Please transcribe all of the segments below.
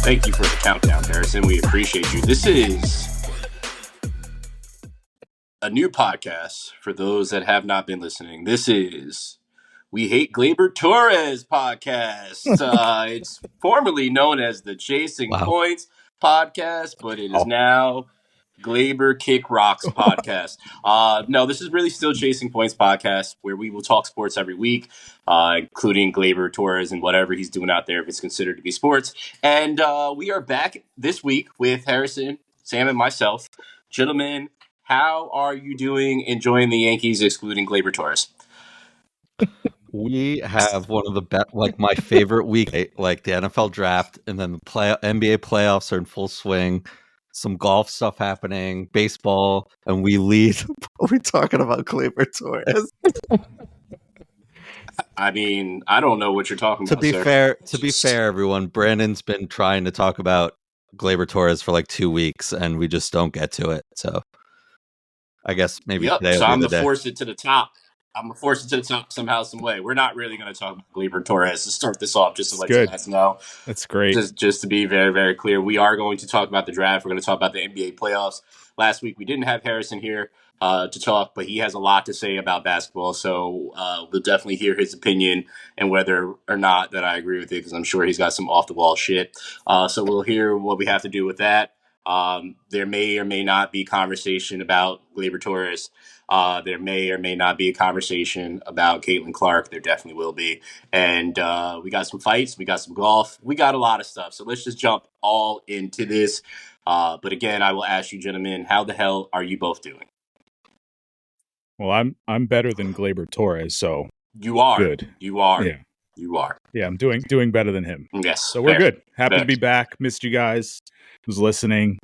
Thank you for the countdown, Harrison. We appreciate you. This is a new podcast for those that have not been listening. This is We Hate Gleyber Torres podcast. It's formerly known as the Chasing Points podcast, but it is now Gleyber Kick Rocks podcast. No, this is really still Chasing Points podcast, where we will talk sports every week, including Gleyber Torres and whatever he's doing out there if it's considered to be sports. And we are back this week with Harrison, Sam, and myself. Gentlemen, how are you doing enjoying the Yankees excluding Gleyber Torres? We have one of the best, like my favorite week, like the NFL draft, and then the NBA playoffs are in full swing. Some golf stuff happening, baseball, and we lead. We're talking about Gleyber Torres. I mean, I don't know what you're talking about. To be fair, everyone, Brandon's been trying to talk about Gleyber Torres for like 2 weeks, and we just don't get to it. So, I guess maybe today. So I'm gonna force it to the top. I'm going to force it to the top somehow, some way. We're not really going to talk about Gleyber Torres to start this off, just to let you guys know. That's great. Just to be very, very clear, we are going to talk about the draft. We're going to talk about the NBA playoffs. Last week, we didn't have Harrison here to talk, but he has a lot to say about basketball. So we'll definitely hear his opinion and whether or not that I agree with it, because I'm sure he's got some off-the-wall shit. So we'll hear what we have to do with that. There may or may not be conversation about Gleyber Torres. There may or may not be a conversation about Caitlin Clark. There definitely will be. And we got some fights. We got some golf. We got a lot of stuff. So let's just jump all into this. But again, I will ask you, gentlemen, how the hell are you both doing? Well, I'm better than Gleyber Torres, so you are good. You are. Yeah. You are. Yeah, I'm doing better than him. Yes. So we're good. Happy to be back. Missed you guys. Was listening.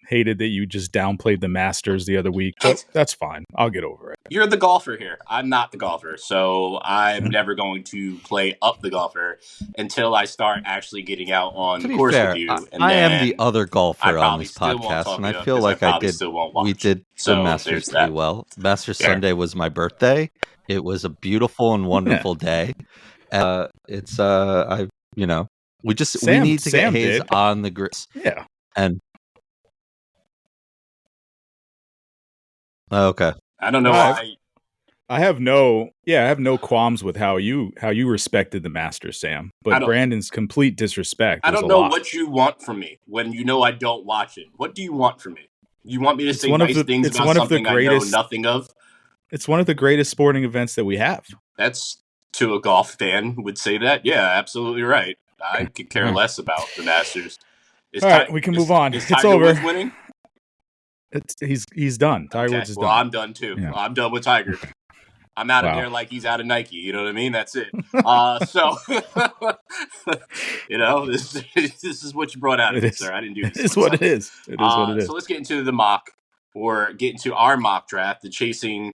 Hated that you just downplayed the Masters the other week. But that's fine. I'll get over it. You're the golfer here. I'm not the golfer. So I'm never going to play up the golfer until I start actually getting out on the course with you. And I am the other golfer on this podcast, and I feel like we did the Masters pretty well. Masters Sunday was my birthday. It was a beautiful and wonderful day. We need to get Hayes on the grits. Yeah. And okay. I don't know why. I have no qualms with how you respected the Masters, Sam. But Brandon's complete disrespect. I don't know what you want from me when you know I don't watch it. What do you want from me? You want me to say nice things about something I know nothing of? It's one of the greatest sporting events that we have. That's to a golf fan would say that. Yeah, absolutely right. I could care less about the Masters. All right, we can move on. Is it's Tiger over. Woods winning? He's done. Tiger Woods is done. Well, I'm done too. Yeah. I'm done with Tiger. I'm out of there like he's out of Nike. You know what I mean? That's it. So, this is what you brought out of it, sir. I didn't do this. It's what it is. It is what it is. So let's get into the mock, or get into our mock draft, the chasing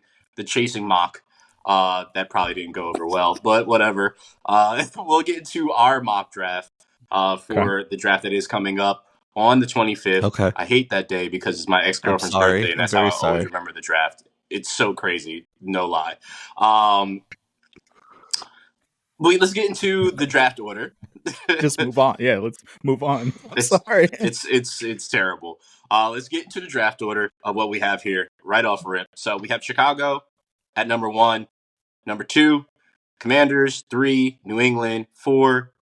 mock. That probably didn't go over well, but whatever. We'll get into our mock draft for the draft that is coming up on the 25th. Okay. I hate that day because it's my ex-girlfriend's birthday, and that's how I always remember the draft. It's so crazy. No lie. Let's get into the draft order. Just move on. Yeah, let's move on. Sorry. It's terrible. Let's get into the draft order of what we have here right off rip. So we have Chicago at number 1. Number 2, Commanders. 3, New England. 4,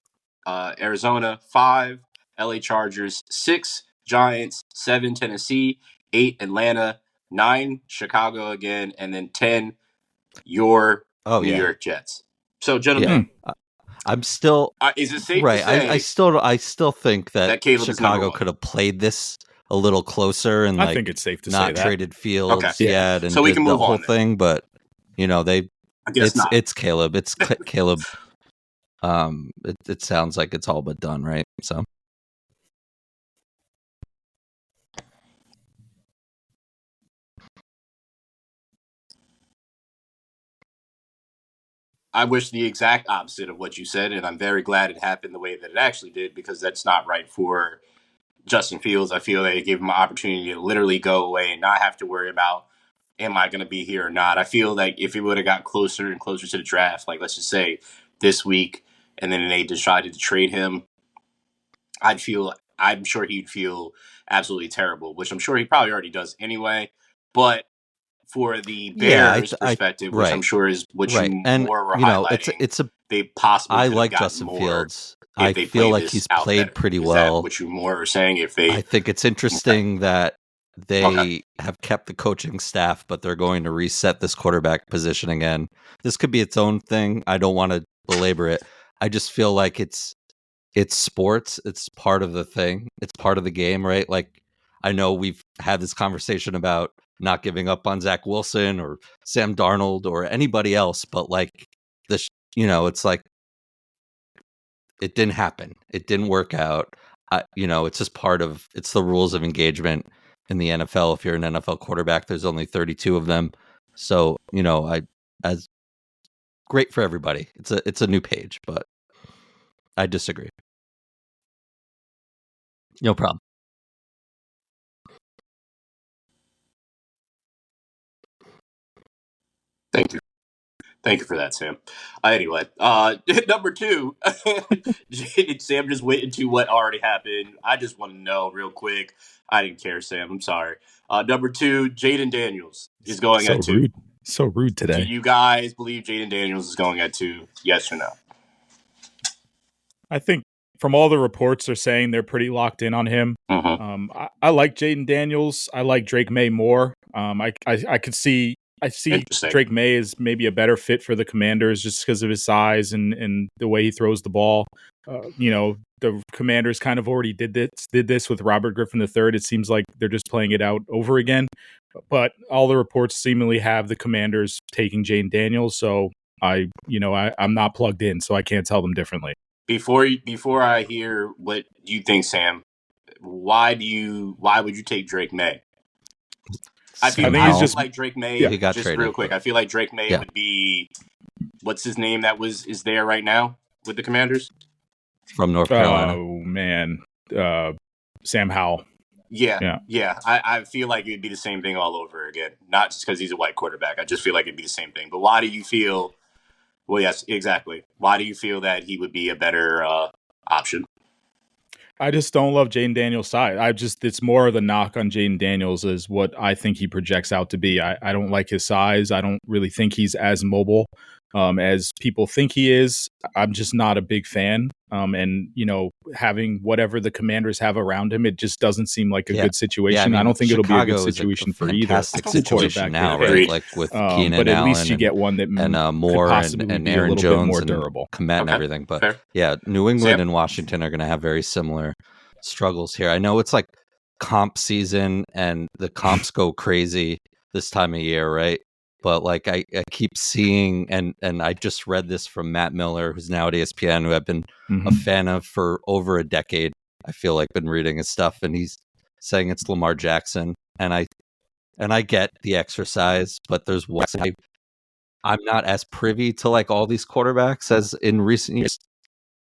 Arizona. 5, LA Chargers. 6, Giants. 7, Tennessee. 8, Atlanta. 9, Chicago again. And then 10, your New York Jets. So, gentlemen. Yeah. I'm still... is it safe to say... I still think that Chicago could have played this a little closer and I think it's safe to say not that. Traded Fields yet and so we can move the whole on thing, but it's Caleb. It's Caleb. It sounds like it's all but done, right? So I wish the exact opposite of what you said, and I'm very glad it happened the way that it actually did, because that's not right for Justin Fields. I feel they gave him an opportunity to literally go away and not have to worry about, am I going to be here or not? I feel like if he would have got closer and closer to the draft, like let's just say this week, and then they decided to trade him, I'm sure he'd feel absolutely terrible, which I'm sure he probably already does anyway. But for the Bears perspective, which I'm right, sure is what right, you and more were it's highlighting, a. they possibly I could have like gotten Justin more Fields. I if they feel played like this he's out better. played pretty Is that well. what you more were saying? If I they, think it's interesting that they have kept the coaching staff, but they're going to reset this quarterback position again. This could be its own thing. I don't want to belabor it. I just feel like it's sports. It's part of the thing. It's part of the game, right? Like, I know we've had this conversation about not giving up on Zach Wilson or Sam Darnold or anybody else, but like this, it's like it didn't happen. It didn't work out. It's just it's the rules of engagement in the NFL. If you're an NFL quarterback, there's only 32 of them. So, as great for everybody. It's a new page, but I disagree. No problem. Thank you for that, Sam. Anyway, number 2, Sam just went into what already happened. I just want to know real quick. I didn't care, Sam. I'm sorry. Number 2, Jayden Daniels is going at 2. Rude. So rude today. Do you guys believe Jayden Daniels is going at 2? Yes or no? I think from all the reports they're saying they're pretty locked in on him. I like Jayden Daniels. I like Drake May more. I could see. I see Drake May is maybe a better fit for the Commanders just because of his size and the way he throws the ball. The Commanders kind of already did this with Robert Griffin III. It seems like they're just playing it out over again. But all the reports seemingly have the Commanders taking Jayden Daniels. So I'm not plugged in, so I can't tell them differently. Before I hear what you think, Sam, why would you take Drake May? I feel like Drake May. Yeah, he got just traded, real quick. I feel like Drake May would be, what's his name that is there right now with the Commanders from North Carolina. Oh man, Sam Howell. Yeah. I feel like it'd be the same thing all over again. Not just because he's a white quarterback. I just feel like it'd be the same thing. But why do you feel? Well, yes, exactly. Why do you feel that he would be a better option? I just don't love Jayden Daniels' side. It's more of the knock on Jayden Daniels is what I think he projects out to be. I don't like his size. I don't really think he's as mobile as people think he is. I'm just not a big fan. And having whatever the Commanders have around him, it just doesn't seem like a good situation. I don't think Chicago it'll be a good situation for either. Fantastic situation now, right? Like with Keenan but at Allen least you get one that and Moore and Aaron Jones more and durable. Kmet and everything. But New England and Washington are going to have very similar struggles here. I know it's like comp season and the comps go crazy this time of year, right? But like I keep seeing, and I just read this from Matt Miller, who's now at ESPN, who I've been a fan of for over a decade. I feel like been reading his stuff, and he's saying it's Lamar Jackson, and I get the exercise, but there's one I'm not as privy to like all these quarterbacks as in recent years.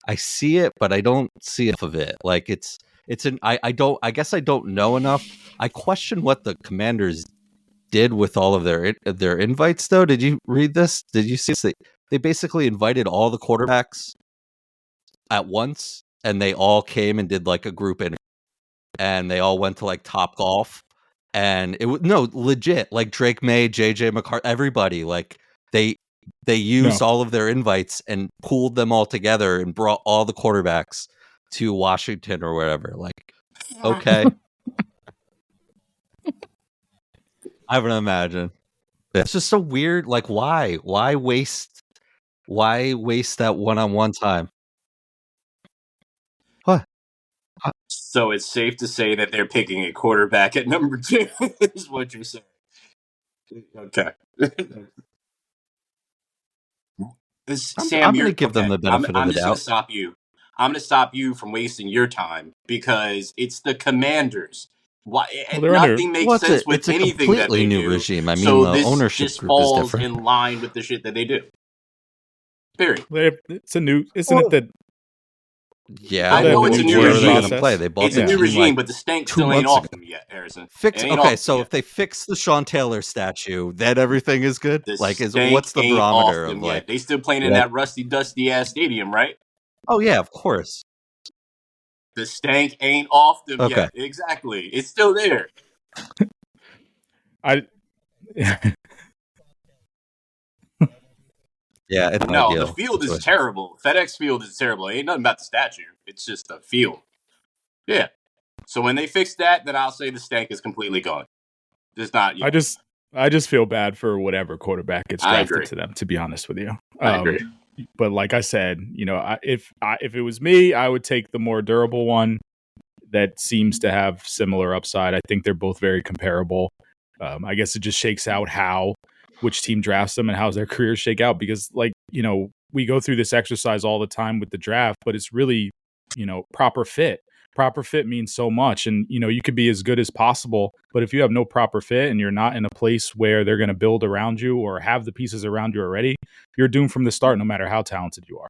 I see it, but I don't see enough of it. Like I guess I don't know enough. I question what the Commanders did with all of their invites, though. Did you read this? Did you see this? They basically invited all the quarterbacks at once, and they all came and did like a group interview, and they all went to like Top Golf, and it was legit, like Drake May, JJ McCarthy, everybody, like they used all of their invites and pooled them all together and brought all the quarterbacks to Washington or wherever. Like, okay. I would imagine. It's just so weird. Like, why waste that one-on-one time? What? So it's safe to say that they're picking a quarterback at number 2 is what you're saying. Okay. Sam, I'm going to give them the benefit of the doubt. I'm just going to stop you. I'm going to stop you from wasting your time because it's the Commanders. Nothing makes sense with anything that they do. It's a completely new regime. I mean, so the ownership just group falls is different. in line with the shit that they do. Period. It's a new, isn't it? That yeah, I know it's a new regime. They bought it's a new regime, but the stank still ain't off them yet, Harrison. So if they fix the Sean Taylor statue, then everything is good. What's the barometer of like? They still playing in that rusty, dusty ass stadium, right? Oh yeah, of course. The stank ain't off them Okay. yet. Exactly. It's still there. Yeah, it's no, ideal. the field is terrible. FedEx Field is terrible. It ain't nothing about the statue. It's just the field. Yeah. So when they fix that, then I'll say the stank is completely gone. It's not. Yeah. I just feel bad for whatever quarterback gets drafted to them. To be honest with you, I agree. But like I said, if it was me, I would take the more durable one that seems to have similar upside. I think they're both very comparable. I guess it just shakes out which team drafts them and how their careers shake out, because we go through this exercise all the time with the draft, but it's really proper fit. Proper fit means so much, and you could be as good as possible, but if you have no proper fit and you're not in a place where they're going to build around you or have the pieces around you already, you're doomed from the start, no matter how talented you are.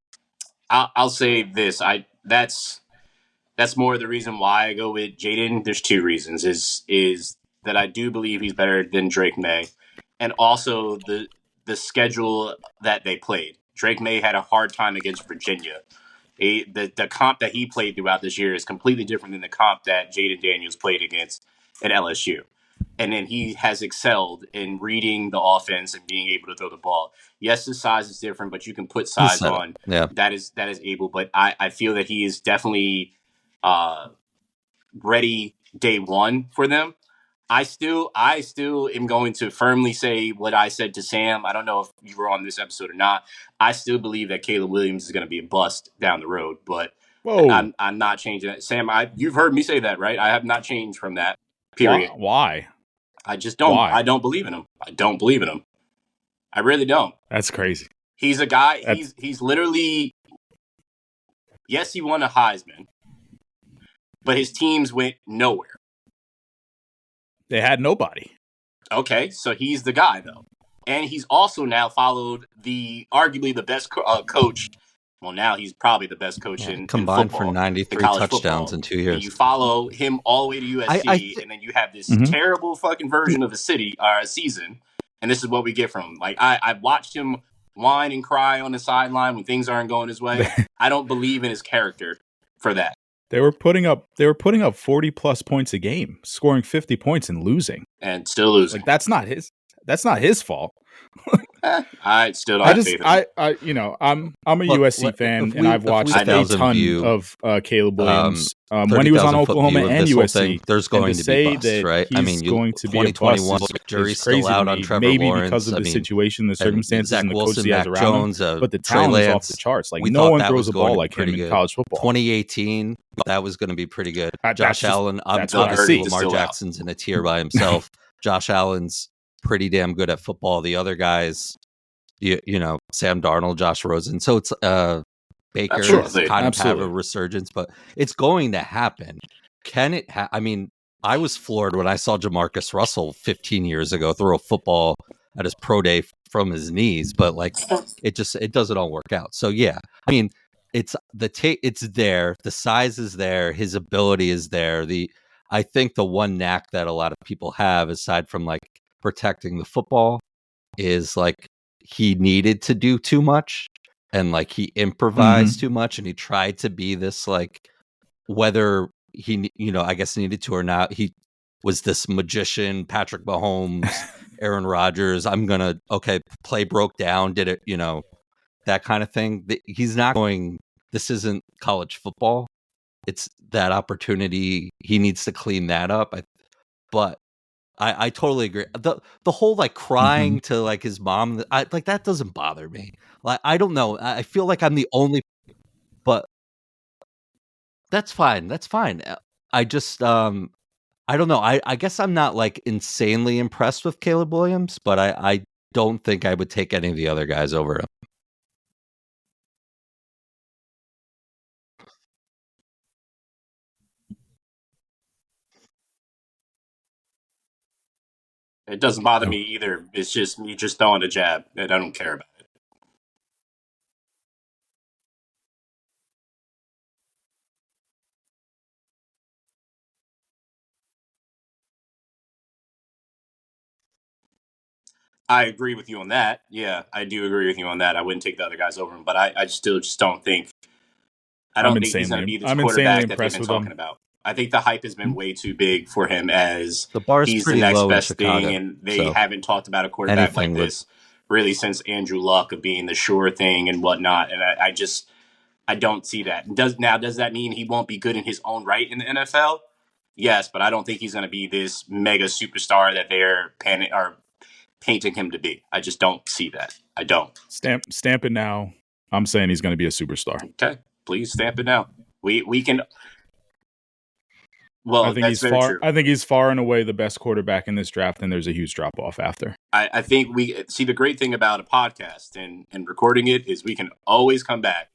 I'll say this: that's more the reason why I go with Jaden. There's two reasons: is that I do believe he's better than Drake May, and also the schedule that they played. Drake May had a hard time against Virginia. The comp that he played throughout this year is completely different than the comp that Jaden Daniels played against at LSU. And then he has excelled in reading the offense and being able to throw the ball. Yes, his size is different, but you can put size on. Yeah. That is able. But I feel that he is definitely ready day one for them. I still am going to firmly say what I said to Sam. I don't know if you were on this episode or not. I still believe that Caleb Williams is going to be a bust down the road, but I'm not changing that. Sam, you've heard me say that, right? I have not changed from that. Period. Why? I just don't. I don't believe in him. I don't believe in him. I really don't. That's crazy. He's a guy. He's literally. Yes, he won a Heisman, but his teams went nowhere. They had nobody. Okay, so he's the guy, though. And he's also now followed arguably the best coach. Well, now he's probably the best coach in combined football, for 93 touchdowns in 2 years. And you follow him all the way to USC, and then you have this terrible fucking version of a season, and this is what we get from him. Like, I've watched him whine and cry on the sideline when things aren't going his way. I don't believe in his character for that. They were putting up 40 plus points a game, scoring 50 points and losing. And still losing. Like, that's not his fault. I still don't. I'm a USC fan, and I've watched a ton of Caleb Williams when he was on Oklahoma and USC. There's going to be busts, right? I mean, going to be a bust. Jury's still out on Trevor maybe Lawrence. Because of the situation, the circumstances, and the coaches he has around him. But the Trey talent is off the charts. Like, no one throws a ball like him in college football. 2018, that was going to be pretty good. Josh Allen, obviously Lamar Jackson's in a tier by himself. Josh Allen's pretty damn good at football. The other guys, Sam Darnold, Josh Rosen. So it's Baker kind of have a resurgence, but it's going to happen. Can it? I mean, I was floored when I saw Jamarcus Russell 15 years ago throw a football at his pro day from his knees, but like it doesn't all work out. So yeah, I mean, it's there. The size is there. His ability is there. I think the one knack that a lot of people have, aside from like protecting the football, is like he needed to do too much, and like he improvised too much, and he tried to be this, like, whether he I guess needed to or not, he was this magician, Patrick Mahomes, Aaron Rodgers. Play broke down, did it, that kind of thing. He's not going. This isn't college football. It's that opportunity. He needs to clean that up. But I totally agree. The whole like crying to like his mom, like that doesn't bother me. Like, I don't know. I feel like I'm the only, but that's fine. That's fine. I just I don't know. I guess I'm not like insanely impressed with Caleb Williams, but I don't think I would take any of the other guys over him. It doesn't bother me either. It's just me just throwing a jab, and I don't care about it. I agree with you on that. Yeah, I do agree with you on that. I wouldn't take the other guys over him, but I still just don't think. I don't think he's going to be this quarterback that they've been talking about. I think the hype has been way too big for him as the bar's he's pretty the next low best in Chicago, thing, and they haven't talked about a quarterback like this really since Andrew Luck of being the sure thing and whatnot. And I don't see that. Does that mean he won't be good in his own right in the NFL? Yes, but I don't think he's going to be this mega superstar that they're painting him to be. I just don't see that. I don't. Stamp it now. I'm saying he's going to be a superstar. Okay, please stamp it now. We can. Well, I think he's far and away the best quarterback in this draft, and there's a huge drop off after. I think we see the great thing about a podcast and recording it is we can always come back.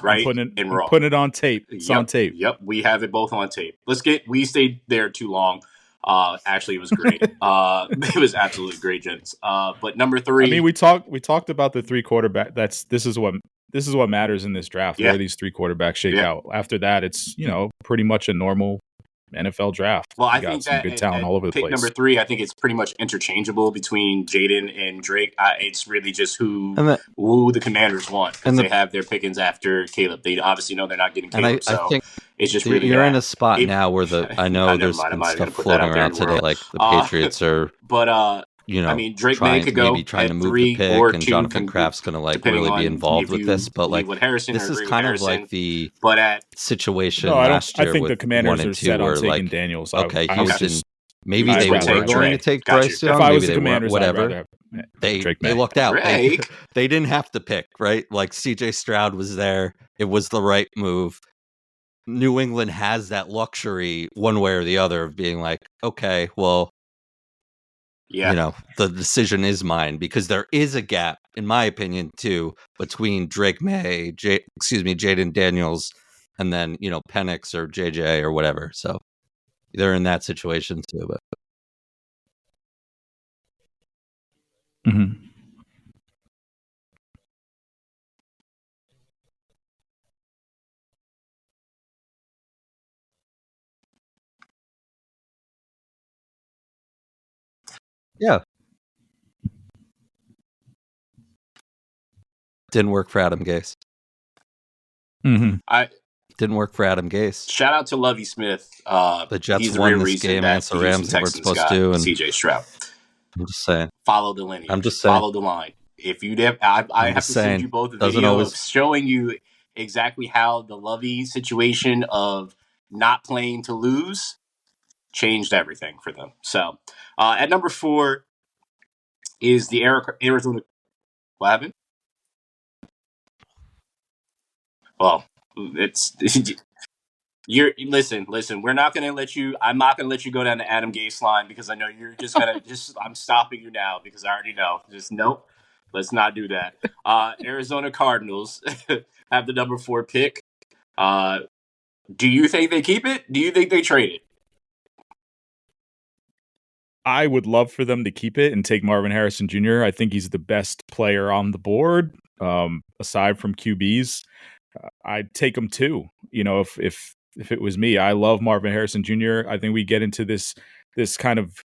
Right, putting it on tape. It's on tape. Yep, we have it both on tape. We stayed there too long. Actually, it was great. It was absolutely great, gents. But number 3, I mean, we talked about the 3 quarterback. This is what matters in this draft. Where these 3 quarterbacks shake out. After that, it's pretty much a normal NFL draft. Well, I think that good talent all over the place. Pick number 3, I think it's pretty much interchangeable between Jaden and Drake. It's really just who the Commanders want, because they have their pickings after Caleb. They obviously know they're not getting Caleb, I think it's just really you're in a spot now where I know there's been stuff floating around today, like the Patriots are, but I mean, Drake May could go trying to move 3, the pick, and Jonathan Kraft's going to really be involved with this. But this is kind of like the situation last year. I think with the Commanders are set on taking Daniels. Okay, Houston. Maybe they were going to take Bryce Young. Maybe they weren't. Whatever. They looked out. They didn't have to pick, right? Like C.J. Stroud was there. It was the right move. New England has that luxury, one way or the other, of being like, okay, well. The decision is mine, because there is a gap, in my opinion, too, between Drake May, Jaden Daniels, and then, Penix or JJ or whatever. So they're in that situation too. But yeah. Didn't work for Adam Gase. Didn't work for Adam Gase. Shout out to Lovie Smith. The Jets won this game against the Rams. They weren't supposed to. And CJ Stroud. I'm just saying. Follow the lineage. I'm just saying. Follow the line. If you did, I have to send you both a video of showing you exactly how the Lovie situation of not playing to lose changed everything for them. So, at number 4 is the Arizona. What happened? Well, listen. We're not going to let you. I'm not going to let you go down the Adam Gase line, because I know you're just going to. I'm stopping you now, because I already know. Nope. Let's not do that. Arizona Cardinals have the number 4 pick. Do you think they keep it? Do you think they trade it? I would love for them to keep it and take Marvin Harrison Jr. I think he's the best player on the board, aside from QBs. I'd take him too. If it was me, I love Marvin Harrison Jr. I think we get into this kind of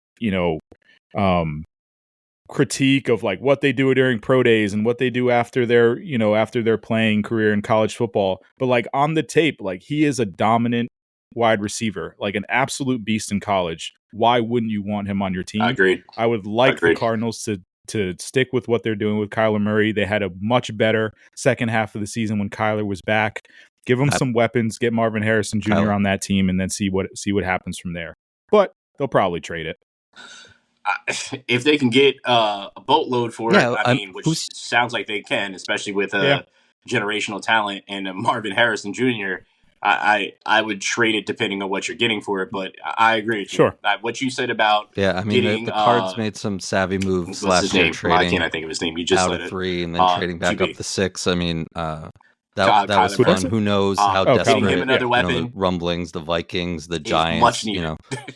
critique of like what they do during pro days and what they do after their playing career in college football. But like on the tape, like he is a dominant wide receiver, like an absolute beast in college. Why wouldn't you want him on your team? Agreed. I would like the Cardinals to stick with what they're doing with Kyler Murray. They had a much better second half of the season when Kyler was back. Give them some weapons, get Marvin Harrison Jr. on that team, and then see what happens from there. But they'll probably trade it. If they can get a boatload for it, which sounds like they can, especially with generational talent and Marvin Harrison Jr., I would trade it depending on what you're getting for it, but I agree with you. Sure. What you said about getting, the Cards made some savvy moves last year, trading. I can't think of his name. You just out said of 3 and then trading back up to 6. I mean, that was fun. Wilson? Who knows how desperate? Him another weapon. The rumblings, the Vikings, the Giants.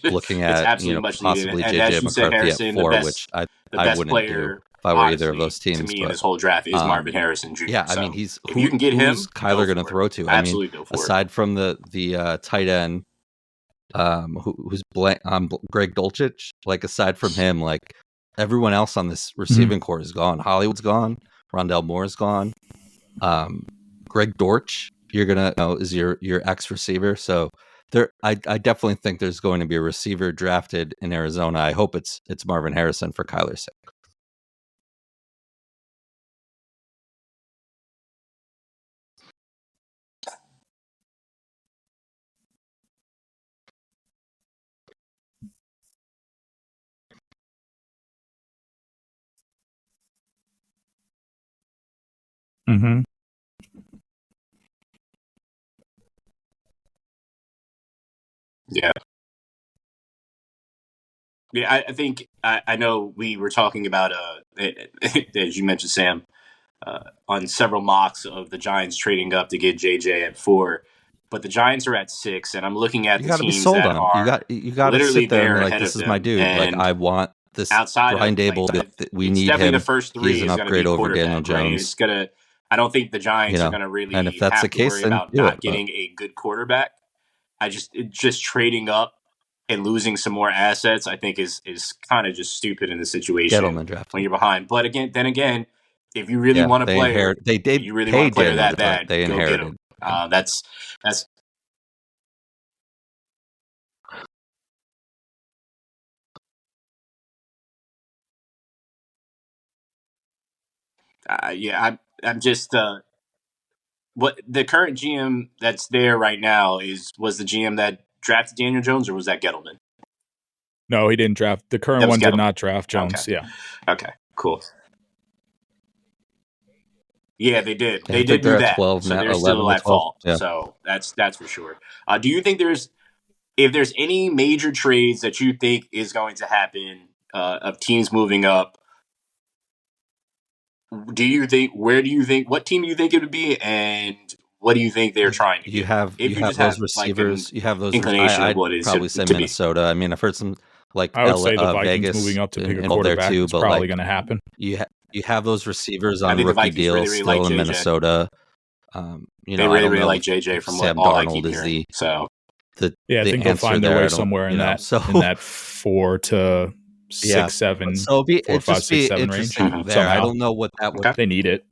Looking at possibly JJ McCarthy at 4, which I wouldn't do if I were either of those teams. To me, in this whole draft is Marvin Harrison Jr. Yeah, I mean, if you can get him, who's Kyler going to throw to? Absolutely, go for it. Aside from the tight end, who's Greg Dulcich. Like aside from him, like everyone else on this receiving core is gone. Hollywood's gone. Rondell Moore's gone. Greg Dortch you're gonna is your X receiver. So I definitely think there's going to be a receiver drafted in Arizona. I hope it's Marvin Harrison for Kyler's sake. Mm-hmm. Yeah. Yeah, I think I know we were talking about as you mentioned, Sam, on several mocks of the Giants trading up to get JJ at 4, but the Giants are at 6, and I'm looking at You the got to be teams sold that on him. are You got to literally sit there and there be like, ahead this of is my them. dude. Like, And I want this outside Brian of Dable. We it's need definitely him. the first 3 He's an is going to upgrade be over Daniel quarterback, right? Jones. It's gonna. I don't think the Giants are going to and if really that's the have to case, worry then about do not it. getting a good quarterback. Just trading up and losing some more assets, I think is kind of just stupid in the situation when you're behind. But then again, if you really want a player, you really want a player that bad, they go inherited. get him. That's I'm just what the current GM that's there right now was the GM that drafted Daniel Jones, or was that Gettleman? No, he didn't draft. The current one did not draft Jones. Okay. Yeah. Okay. Cool. Yeah, they did. They did do that. 12 so now, they're still at fault. Yeah. So that's for sure. Do you think if there's any major trades that you think is going to happen of teams moving up? What team do you think it would be, and what do you think they're trying to do? You have those receivers. You have those inclination I'd of what is probably say Minnesota. I mean, I've heard some I would say the Vikings Vegas moving up to pick a quarterback quarterback too, is but probably going to happen. You have those receivers on I think rookie the deals really still in JJ. Minnesota. They really like JJ from Sam all Darnold is the I think they'll find their way somewhere in that 4 to 6, 7. So 4, 5, 6, 7 range. There, I don't know what that would. They need it.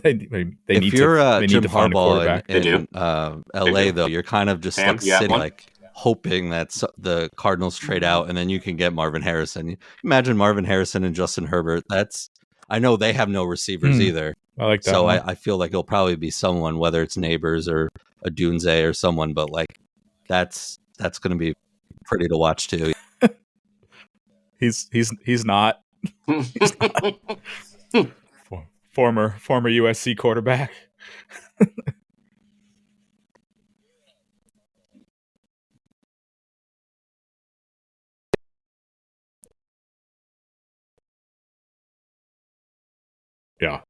they need if you're they Jim need to find a quarterback. in LA, though, you're kind of just Sam, sitting hoping that the Cardinals trade out, and then you can get Marvin Harrison. Imagine Marvin Harrison and Justin Herbert. I know they have no receivers either. I like that. So I feel like it'll probably be someone, whether it's Neighbors or a Dunze or someone, but that's going to be pretty to watch too. He's not. Former USC quarterback. Yeah.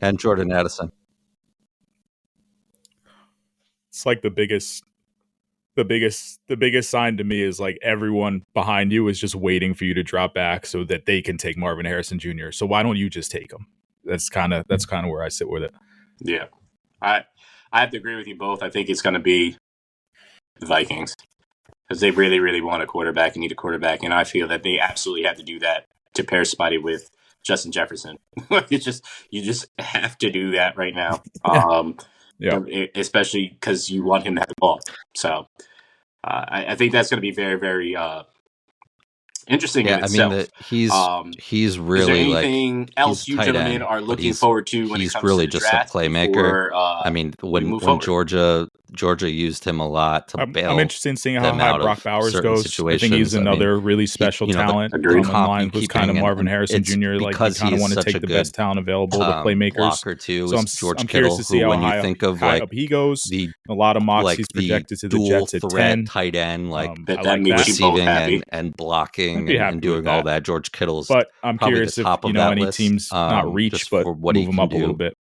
And Jordan Addison. It's like the biggest sign to me is like everyone behind you is just waiting for you to drop back so that they can take Marvin Harrison Jr. So why don't you just take him? That's kind of where I sit with it. Yeah. I have to agree with you both. I think it's going to be the Vikings because they really, really want a quarterback and need a quarterback. And I feel that they absolutely have to do that to pair somebody with Justin Jefferson. You just have to do that right now. Especially because you want him to have the ball. So I think that's going to be very, very interesting. Yeah, in itself. I mean, he's really is there anything else you gentlemen are looking forward to when it comes really to the just draft a playmaker. I mean, when Georgia used him a lot to bail. I'm interested in seeing how high Brock Bowers goes. I think he's another really special talent. The line was kind of Marvin Harrison Jr. Like you kind of want to take the best talent available, the playmakers. Blocker too, so I'm curious to see how high up he goes. A lot of mocks he's projected to the Jets at 10. Tight end, that receiving and blocking and doing all that. George Kittle's, but I'm curious if any teams not reach, but move him up a little bit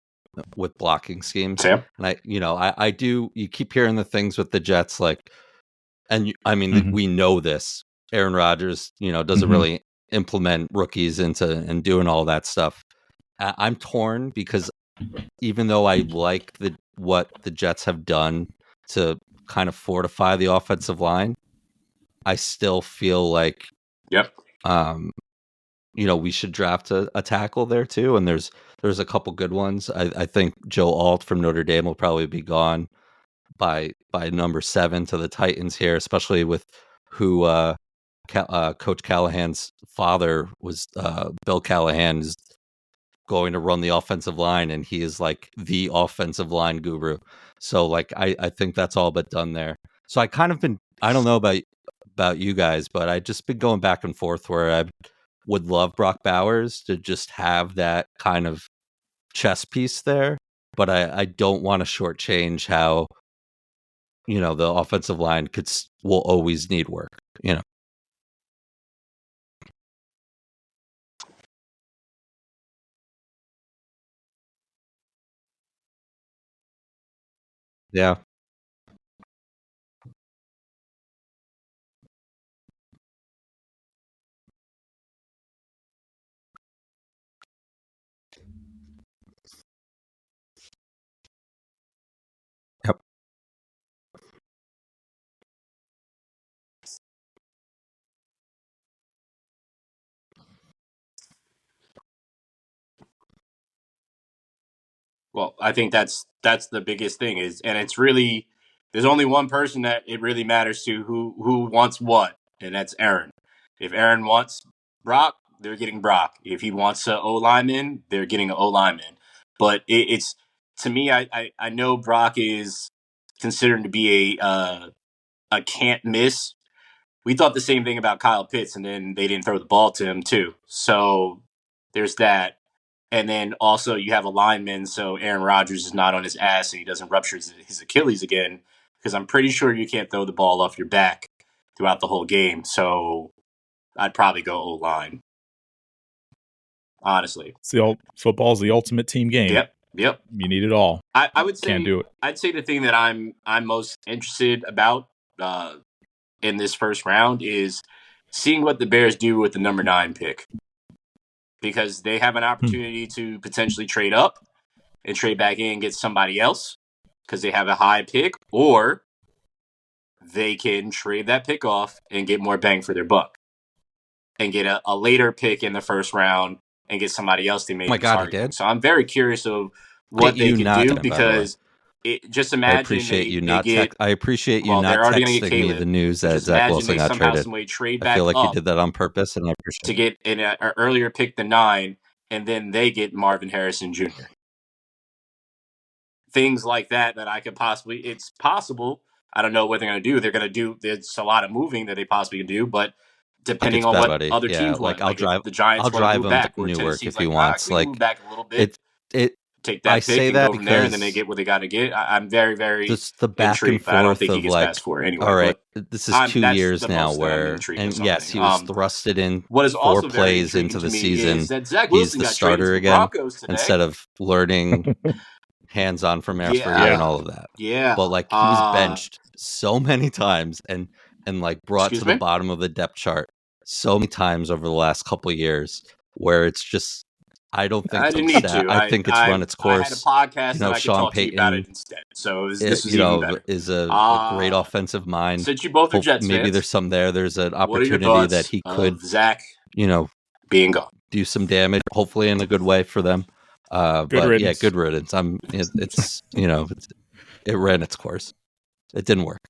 with blocking schemes. Yeah. And I do. You keep hearing the things with the Jets, we know this. Aaron Rodgers, doesn't really implement rookies and doing all that stuff. I'm torn because even though I like what the Jets have done to kind of fortify the offensive line, I still feel like we should draft a tackle there too. And there's a couple good ones. I think Joe Alt from Notre Dame will probably be gone by number 7 to the Titans here, especially with who Coach Callahan's father was. Bill Callahan is going to run the offensive line, and he is like the offensive line guru. So like I think that's all but done there. So I kind of been, I don't know about you guys, but I just been going back and forth where I would love Brock Bowers to just have that kind of chess piece there, but I don't want to shortchange how the offensive line will always need work. Yeah. Yep. Well, I think that's the biggest thing and it's really, there's only one person that it really matters to who wants what, and that's Aaron. If Aaron wants Brock, they're getting Brock. If he wants an O lineman, they're getting an O lineman. But it's, to me, I know Brock is considered to be a can't miss. We thought the same thing about Kyle Pitts, and then they didn't throw the ball to him too. So there's that. And then also you have a lineman, so Aaron Rodgers is not on his ass and he doesn't rupture his Achilles again, because I'm pretty sure you can't throw the ball off your back throughout the whole game. So I'd probably go O-line. Honestly. Football's the ultimate team game. Yep. You need it all. I would say, can't do it. I'd say the thing that I'm most interested about in this first round is seeing what the Bears do with the number 9 pick. Because they have an opportunity to potentially trade up and trade back in and get somebody else because they have a high pick, or they can trade that pick off and get more bang for their buck and get a later pick in the first round and get somebody else they may be targeting. So I'm very curious of what they can do, because just imagine I appreciate you not texting me the news that Zach Wilson got traded. I feel like you did that on purpose, and I appreciate to get an earlier pick than 9, and then they get Marvin Harrison Jr. Things like that I could possibly. It's possible. I don't know what they're going to do. They're going to do. There's a lot of moving that they possibly can do, but depending on what other teams want, I'll drive. The Giants I'll drive him back, to Newark if he like, wants. Like move back a little bit. Take that pick and go from there, and then they get what they got to get. I'm very, very the back intrigued, and forth I don't think he of gets like, passed for anyway. All right, this is 2 years now where, and yes, he was thrusted in 4 plays into the season. He's the starter again instead of learning hands-on from Air and all of that. Yeah, but like he was benched so many times and like brought to the bottom of the depth chart so many times over the last couple of years, where it's just. I don't think I think it's run its course. I had a podcast that Sean Payton about it instead. So this is even better. Is a great offensive mind. Since you both are Jets maybe fans, there's some there. There's an opportunity that he could Zach, being gone, do some damage, hopefully in a good way for them. But riddance. Yeah, good riddance. It's it ran its course. It didn't work.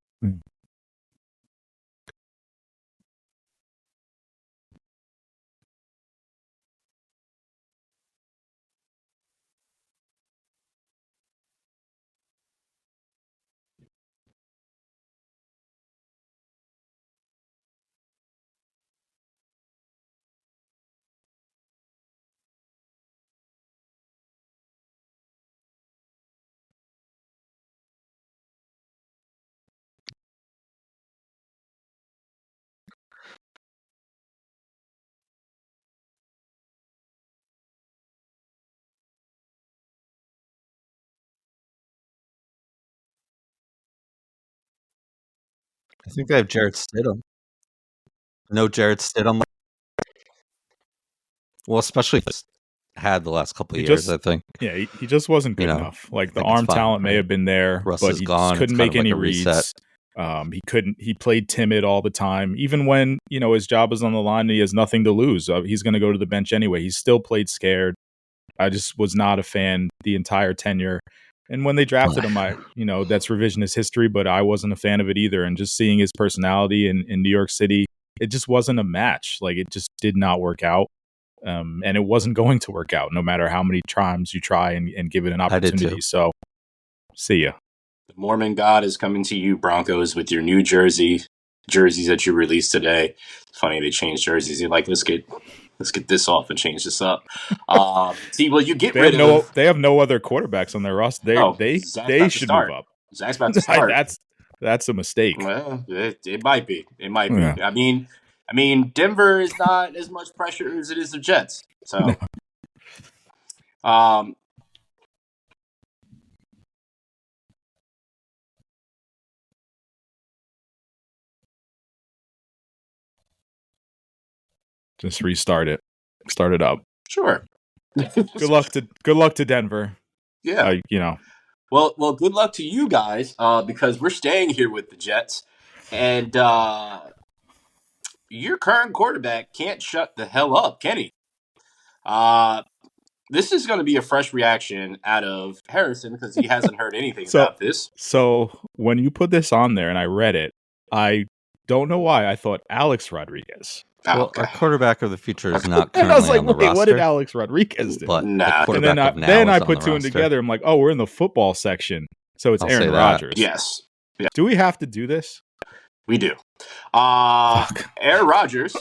I think I have Jarrett Stidham. No Jarrett Stidham. Well, especially if it's had the last couple of years, I think. Yeah, he just wasn't good enough. Like the arm talent may have been there, Russ but is he gone. just couldn't make any reads. He played timid all the time. Even when, his job is on the line and he has nothing to lose, he's going to go to the bench anyway. He still played scared. I just was not a fan the entire tenure. And when they drafted him, that's revisionist history, but I wasn't a fan of it either. And just seeing his personality in New York City, it just wasn't a match. Like, it just did not work out. And it wasn't going to work out no matter how many times you try and give it an opportunity. So, see ya. The Mormon God is coming to you, Broncos, with your new jerseys that you released today. It's funny they changed jerseys. You're like, let's get this off and change this up. See, well, you get rid of. They have no other quarterbacks on their roster. They should move up. Zach's about to start. That's a mistake. Well, it might be. It might be. Yeah. I mean, Denver is not as much pressure as it is the Jets. So, just restart it. Start it up. Sure. Good luck to Denver. Yeah. Well, good luck to you guys, because we're staying here with the Jets, and your current quarterback can't shut the hell up, can he? This is going to be a fresh reaction out of Harrison because he hasn't heard anything about this. So when you put this on there and I read it, I don't know why I thought Alex Rodriguez. Well, our quarterback of the future is not currently on the roster. What did Alex Rodriguez do? But the quarterback of now then I is put on two the and roster. together. I'm like, oh, we're in the football section. So it's Aaron Rodgers. Yes. Yeah. Do we have to do this? We do. Aaron Rodgers,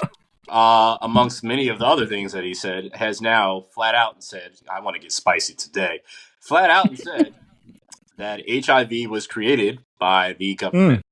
amongst many of the other things that he said, has now flat out said, I want to get spicy today, flat out and said that HIV was created by the government.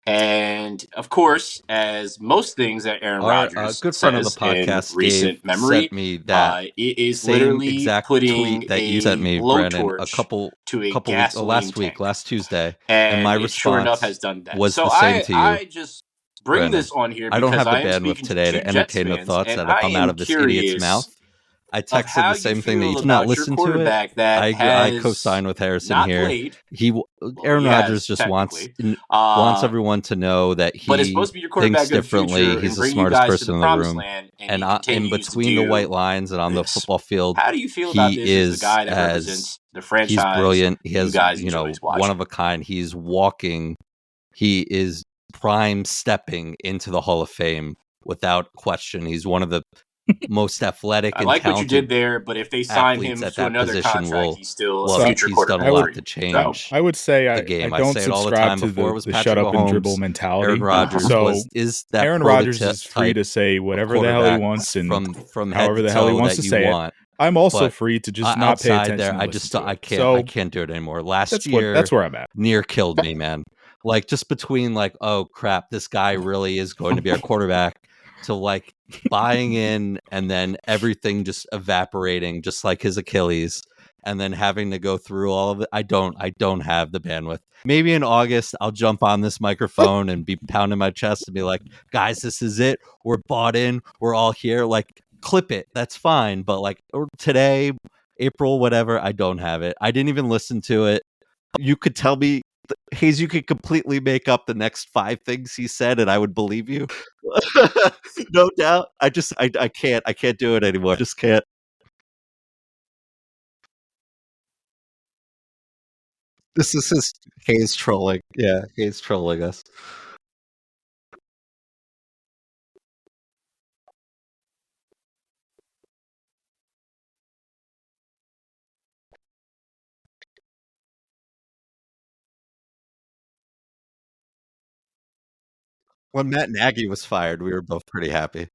And, of course, as most things that Aaron Rodgers good friend of the podcast, in recent Dave, memory, sent me that it is same literally exact putting tweet that you sent me, Brandon, a couple weeks, last Tuesday, and my response sure enough has done that. was the same to you. I just bring Brandon, this on here I don't because have the I am bandwidth today to entertain the thoughts that have come out of this idiot's mouth. I texted the same thing that you did not listen to it. I co-sign with Harrison here. Aaron Rodgers just wants everyone to know that he thinks differently. He's the smartest person in the room. And in between the white lines and on the football field, how do you feel about this as the guy that represents the franchise? He's brilliant. He has, one of a kind. He's walking. He is prime stepping into the Hall of Fame without question. He's one of the most athletic and talented. I like what you did there, but if they sign him to another contract, he's still a future he's done a lot to change. I would say the game. I don't say it all the time subscribe before. to the shut up Mahomes, and dribble mentality. Aaron Rodgers is that Aaron Rodgers is free to say whatever the hell he wants and from however the hell he wants to say it. I'm also free to just not pay attention. There, I can't do it anymore. Last year, that's where I'm at. Near killed me, man. Like just between oh crap, this guy really is going to be our quarterback, to buying in and then everything just evaporating, just like his Achilles, and then having to go through all of it. I don't have the bandwidth. Maybe in August I'll jump on this microphone and be pounding my chest and be like, guys, this is it. We're bought in. We're all here. Clip it. That's fine. But today, April, whatever, I don't have it. I didn't even listen to it. You could tell me, Hayes, you could completely make up the next 5 things he said and I would believe you. No doubt. I can't do it anymore. I just can't. This is his Hayes trolling. Yeah, Hayes trolling us. When Matt Nagy was fired, we were both pretty happy.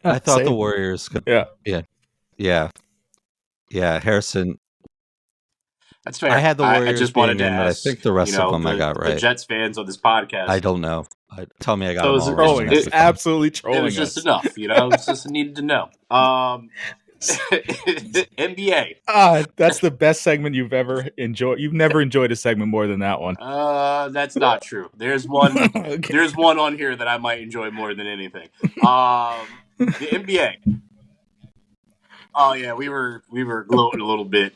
I thought the Same. Warriors could. Yeah. Yeah. Harrison. That's fair. I had the I Warriors just wanted being to in, but I ask, think the rest of them I got the right. Jets fans on this podcast. I don't know. Tell me I got So them all wrong. It's absolutely trolling. It was just enough, It's just needed to know. NBA. That's the best segment you've ever enjoyed. You've never enjoyed a segment more than that one. That's not true. There's one. Okay. There's one on here that I might enjoy more than anything. The NBA. Oh yeah, we were gloating a little bit.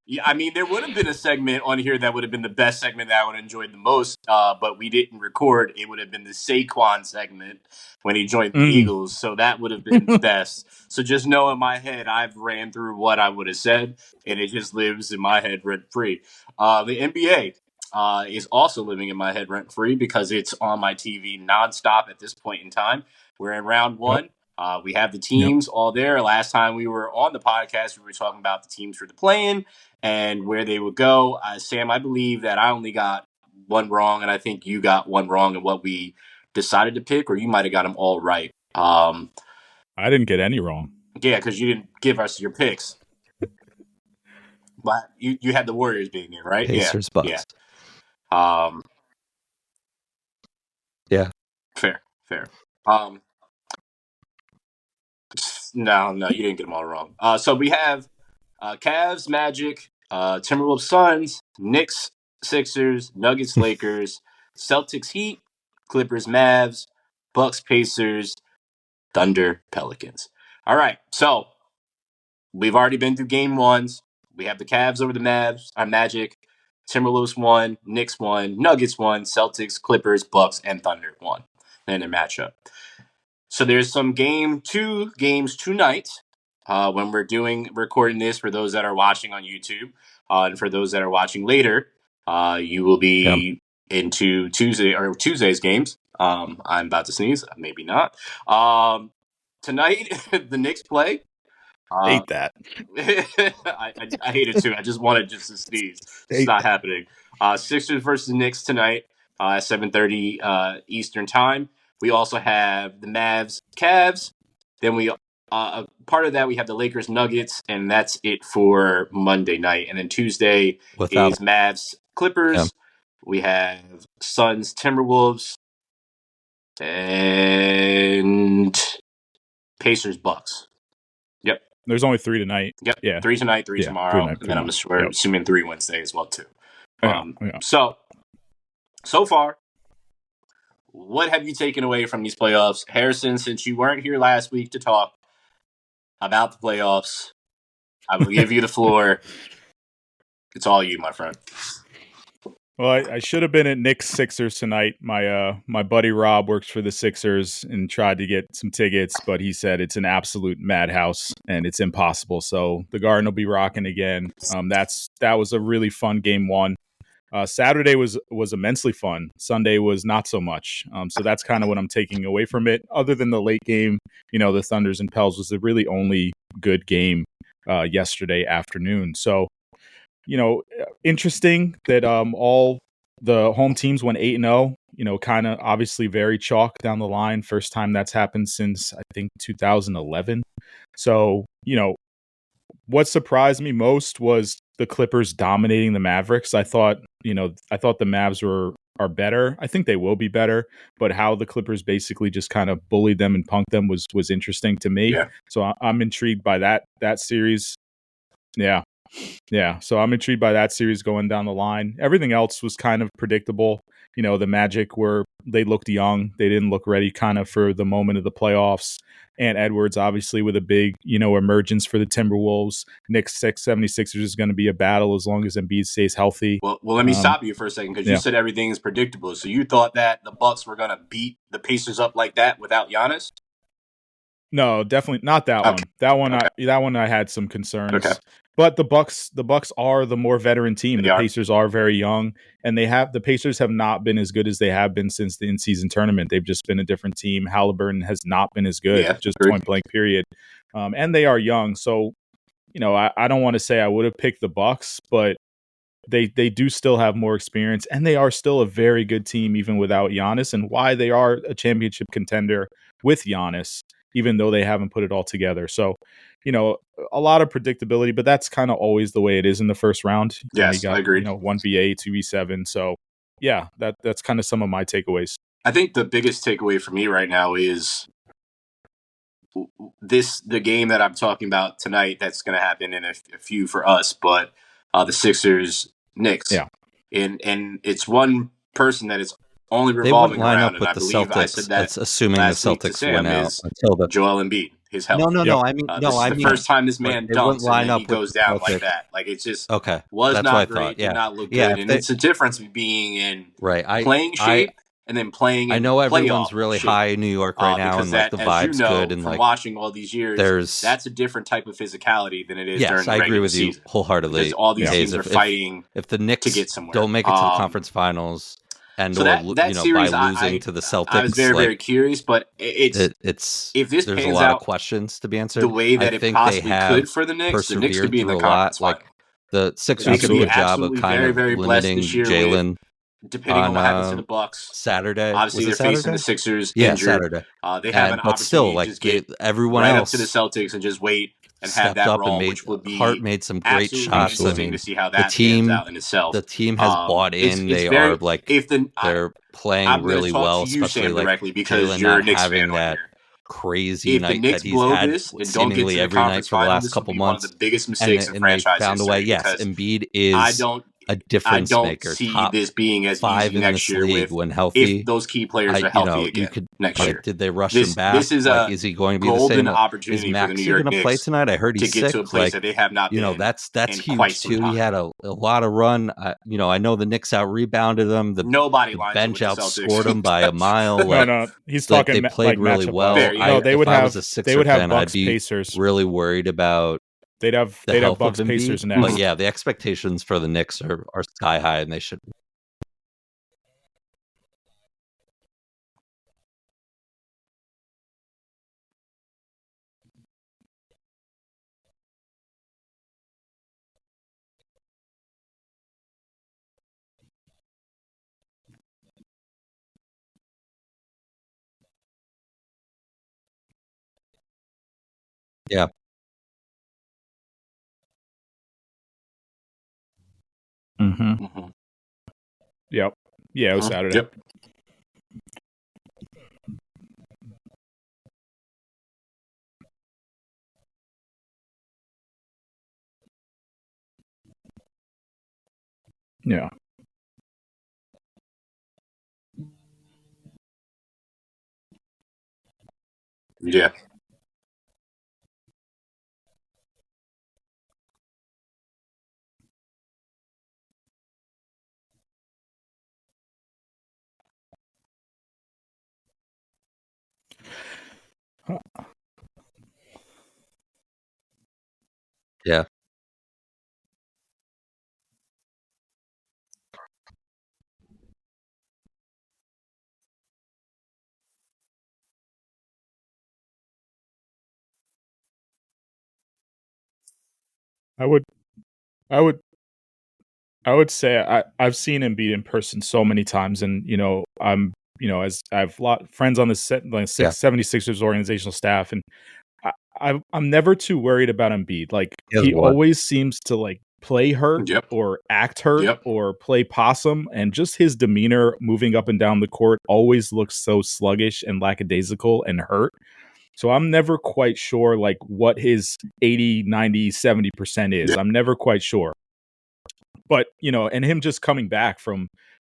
Yeah, I mean, there would have been a segment on here that would have been the best segment that I would have enjoyed the most, but we didn't record. It would have been the Saquon segment when he joined the Eagles, so that would have been best. So just know in my head, I've ran through what I would have said, and it just lives in my head rent-free. The NBA is also living in my head rent-free because it's on my TV nonstop at this point in time. We're in round one. Yep. We have the teams all there. Last time we were on the podcast, we were talking about the teams for the play-in and where they would go. Sam, I believe that I only got one wrong, and I think you got one wrong in what we decided to pick, or you might have got them all right. I didn't get any wrong. Yeah, because you didn't give us your picks. But you had the Warriors being in, right? Pacers, yeah. Bucks. Yeah. Fair. No, you didn't get them all wrong. So we have Cavs, Magic, Timberwolves, Suns, Knicks, Sixers, Nuggets, Lakers, Celtics, Heat, Clippers, Mavs, Bucks, Pacers, Thunder, Pelicans. All right, so we've already been through game ones. We have the Cavs over the Mavs, Magic, Timberwolves won, Knicks won, Nuggets won, Celtics, Clippers, Bucks, and Thunder won in their matchup. So there's some games tonight when we're recording this for those that are watching on YouTube. And for those that are watching later, you will be into Tuesday's games. I'm about to sneeze. Maybe not. Tonight, the Knicks play. Hate that. I hate it too. I just wanted to sneeze. It's not happening. Sixers versus Knicks tonight at 7:30 Eastern time. We also have the Mavs, Cavs. Then we part of that we have the Lakers, Nuggets, and that's it for Monday night. And then Tuesday is Mavs, Clippers. Yeah. We have Suns, Timberwolves, and Pacers, Bucks. Yep. There's only 3 tonight. Yep. Yeah. 3 tonight, 3 tomorrow, and then I'm assuming 3 Wednesday as well too. So far, what have you taken away from these playoffs? Harrison, since you weren't here last week to talk about the playoffs, I will give you the floor. It's all you, my friend. Well, I should have been at Knicks Sixers tonight. My buddy Rob works for the Sixers and tried to get some tickets, but he said it's an absolute madhouse and it's impossible. So the Garden will be rocking again. That was a really fun game one. Saturday was immensely fun. Sunday was not so much. So that's kind of what I'm taking away from it. Other than the late game, the Thunders and Pels was the really only good game yesterday afternoon. So, interesting that all the home teams went 8-0. Kind of obviously very chalk down the line. First time that's happened since I think 2011. So, what surprised me most was the Clippers dominating the Mavericks. I thought the Mavs are better. I think they will be better, but how the Clippers basically just kind of bullied them and punked them was interesting to me. Yeah. So I'm intrigued by that series. Yeah. So I'm intrigued by that series going down the line. Everything else was kind of predictable. The Magic they looked young. They didn't look ready kind of for the moment of the playoffs. And Edwards, obviously, with a big, emergence for the Timberwolves. Knicks 76ers is going to be a battle as long as Embiid stays healthy. Well, let me stop you for a second because you said everything is predictable. So you thought that the Bucks were going to beat the Pacers up like that without Giannis? No, definitely not that one. That one I had some concerns. Okay. But the Bucks are the more veteran team. The Pacers are very young, and the Pacers have not been as good as they have been since the in-season tournament. They've just been a different team. Halliburton has not been as good, just point blank period. And they are young, so I don't want to say I would have picked the Bucks, but they do still have more experience, and they are still a very good team even without Giannis. And why they are a championship contender with Giannis, even though they haven't put it all together. So, a lot of predictability, but that's kind of always the way it is in the first round. Yes, I agree. 1v8, 2v7. So, yeah, that's kind of some of my takeaways. I think the biggest takeaway for me right now is the game that I'm talking about tonight. That's going to happen in a few for us, but the Sixers Knicks. Yeah, and it's one person that is only revolving around, and I believe Celtics. I said that's assuming the Celtics win out until the Joel Embiid. His health. No. I mean, this is the first time this man dunks and then he goes down like that. Like it just was that's not great. Did not look good. And it's a difference between being in playing shape and then playing. I know everyone's really high in New York right now, and like the vibe's good. And from like watching all these years, that's a different type of physicality than it is during the regular season. Yes, I agree with you wholeheartedly. Because all these teams are fighting. If the Knicks to get somewhere. don't make it to the conference finals. And so that series, by losing to the Celtics, I was very curious, but it's if this there's a lot of questions to be answered. The way that it possibly could for the Knicks could be in the conference final. Like the Sixers did a good job of kind of limiting Jalen. Depending on what happens to the Bucks Saturday, obviously they're Saturday? facing the Sixers. Yeah, injured. Saturday. They have an opportunity still, like, to just get everyone right else up to the Celtics and just wait and have that role, which would be Hart made some great shots. I mean, to see how that pans out in itself. The team has bought in. They're playing really well, especially like because Jalen you're not a Knicks having fan that crazy if night the that he's had seemingly every night for the last couple months. One of the biggest mistakes in franchise history. Found a way. Yes, Embiid is a difference maker. I don't see this being as easy next year when healthy. If those key players are healthy again next year. Did they rush him back? This is is he going to be the same? Golden opportunity for the New York Knicks to play tonight? I heard he's to get sick. To a place that they have not been. That's huge too. He had a lot of run. I know the Knicks out rebounded them. The bench outscored them by a mile. No, he's talking. They played really well. They would have Bucks I'd be Pacers. Really worried about. They'd have Bucks Pacers next. But yeah, the expectations for the Knicks are sky high, and they should. Yeah. Mm-hmm. Yep. Yeah, it was Saturday. Yep. Yeah. Yeah. Yeah. I would say I've seen Embiid in person so many times, and I'm as I have a lot of friends on the 76ers organizational staff, and I'm never too worried about Embiid. Like he always seems to like play hurt or act hurt or play possum, and just his demeanor moving up and down the court always looks so sluggish and lackadaisical and hurt. So I'm never quite sure like what his 80, 90, 70% is. I'm never quite sure. But, and him just coming back from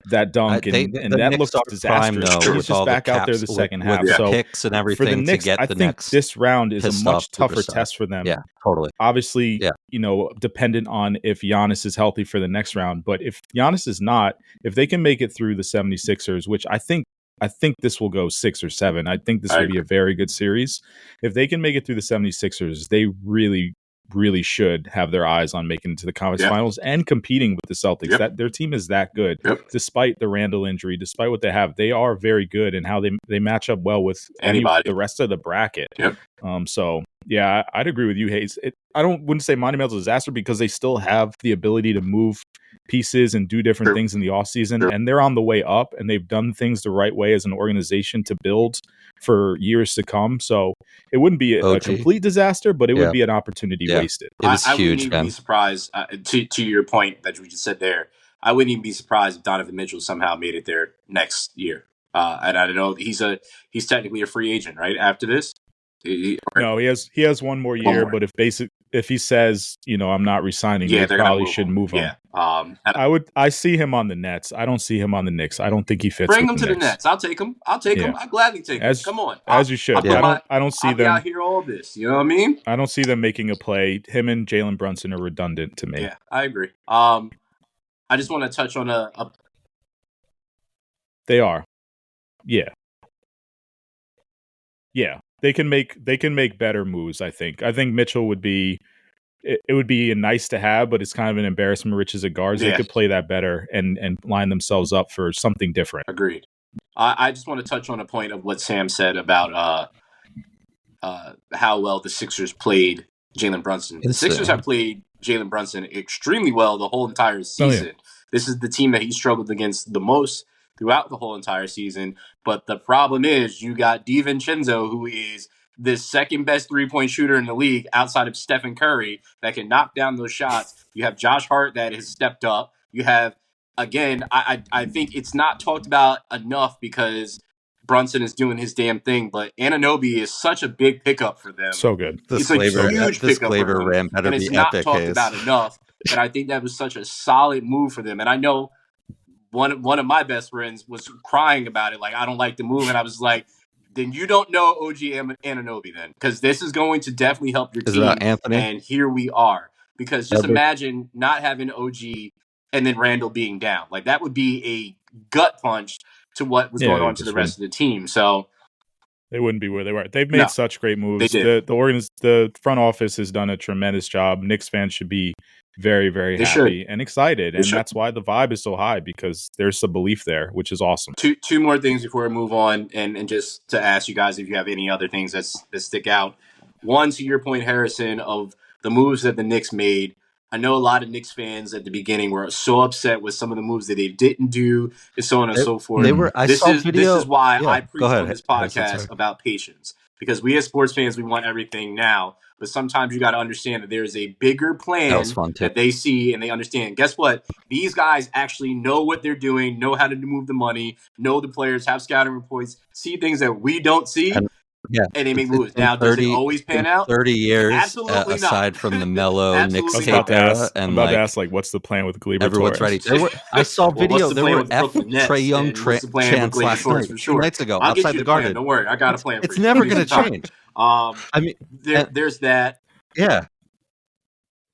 that dunk and that looks disastrous. He's just back out there the second half. So picks and everything for the Knicks, to get I think this round is a much tougher test for them. Yeah, totally. Obviously, dependent on if Giannis is healthy for the next round. But if Giannis is not, if they can make it through the 76ers, which I think this will go 6 or 7. I think this will be a very good series. If they can make it through the 76ers, they really should have their eyes on making it to the conference finals and competing with the Celtics. That their team is that good, despite the Randall injury, despite what they have. They are very good in how they match up well with the rest of the bracket. So Yeah, I'd agree with you, Hayes. I wouldn't say monumental disaster because they still have the ability to move pieces and do different things in the offseason, and they're on the way up, and they've done things the right way as an organization to build for years to come. So it wouldn't be a complete disaster, but it would be an opportunity wasted. It was I huge, wouldn't even be surprised, to your point that we just said there, I wouldn't even be surprised if Donovan Mitchell somehow made it there next year. And I don't know, he's technically a free agent, right, after this? No, he has one more year, but if he says, I'm not resigning, they probably should move him. Yeah. I see him on the Nets. I don't see him on the Knicks. I don't think he fits. Bring him to the Nets. I'll take him. I'll gladly take him. Come on. As you should. I don't see them out here all this. You know what I mean? I don't see them making a play. Him and Jalen Brunson are redundant to me. Yeah, I agree. I just want to touch on a They are. Yeah. Yeah. They can make better moves, I think. I think Mitchell would be it would be nice to have, but it's kind of an embarrassment rich as a guard. They could play that better and line themselves up for something different. Agreed. I just want to touch on a point of what Sam said about how well the Sixers played Jalen Brunson. The Sixers have played Jalen Brunson extremely well the whole entire season. Oh, yeah. This is the team that he struggled against the most throughout the whole entire season. But the problem is you got DiVincenzo, who is the second best three-point shooter in the league outside of Stephen Curry that can knock down those shots. You have Josh Hart that has stepped up. You have, again, I think it's not talked about enough because Brunson is doing his damn thing, but Anunoby is such a big pickup for them. So good. It's a huge pickup for them, and it's not talked about enough. But I think that was such a solid move for them. And I know one of my best friends was crying about it. Like, I don't like the move. And I was like, then you don't know OG Anunoby then, because this is going to definitely help your team. Anthony? And here we are. Because just imagine not having OG and then Randall being down. Like, that would be a gut punch to what was going on to the rest of the team. So they wouldn't be where they were. They've made such great moves. They did. The front office has done a tremendous job. Knicks fans should be very, very happy and excited. And that's why the vibe is so high, because there's a belief there, which is awesome. Two more things before we move on, and just to ask you guys if you have any other things that stick out. One, to your point, Harrison, of the moves that the Knicks made. I know a lot of Knicks fans at the beginning were so upset with some of the moves that they didn't do, and so on and so forth. This is why I preach on this podcast about patience. Because we as sports fans, we want everything now. But sometimes you got to understand that there's a bigger plan that they see and they understand. Guess what? These guys actually know what they're doing, know how to move the money, know the players, have scouting reports, see things that we don't see. And they make moves. Now, does it always pan out? 30 years, absolutely aside not. from the Melo Knicks tape era. I'm about to ask, what's the plan with Gleber Everyone's Torres? ready. I saw video. There were Trae Young chants last night, for sure. 2 nights ago, I'll outside the Garden. Don't worry, I got a plan. It's never going to change. I mean, there's that. Yeah.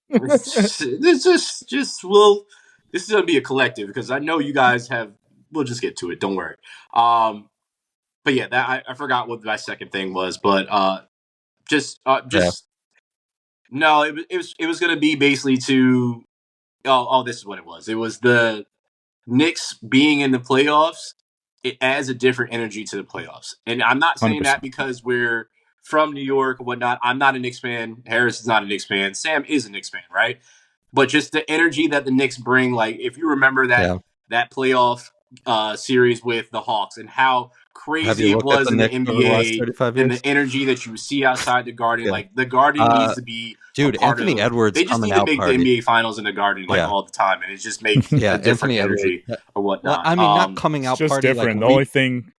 This is going to be a collective, because I know you guys have. We'll just get to it. Don't worry. But yeah, that I forgot what my second thing was, but no, it was going to be basically to this is what it was. It was the Knicks being in the playoffs. It adds a different energy to the playoffs, and I'm not saying 100%. that because we're from New York or whatnot. I'm not a Knicks fan. Harris is not a Knicks fan. Sam is a Knicks fan, right? But just the energy that the Knicks bring, like if you remember that playoff series with the Hawks and how crazy it was in the NBA and the energy that you see outside the Garden. Like the Garden needs to be Anthony Edwards. They just need to make the NBA Finals in the Garden all the time, and it just makes a different energy or whatnot. Well, I mean, not coming out just party. Different. Like the only thing.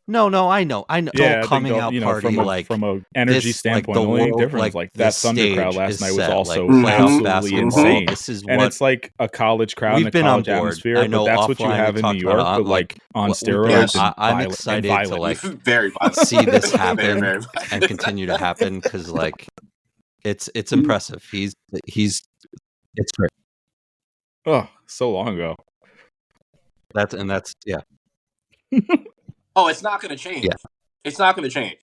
No, I know. Yeah, coming out party from a energy standpoint, the only difference that Thunder crowd last night was also absolutely insane. This is and it's like a college crowd in a college atmosphere. I know, but that's what you have in New York, but like on steroids. I'm excited to like very see this happen and continue to happen, because like it's impressive. He's it's great. Oh, so long ago. That's Oh, it's not going to change. Yeah. It's not going to change.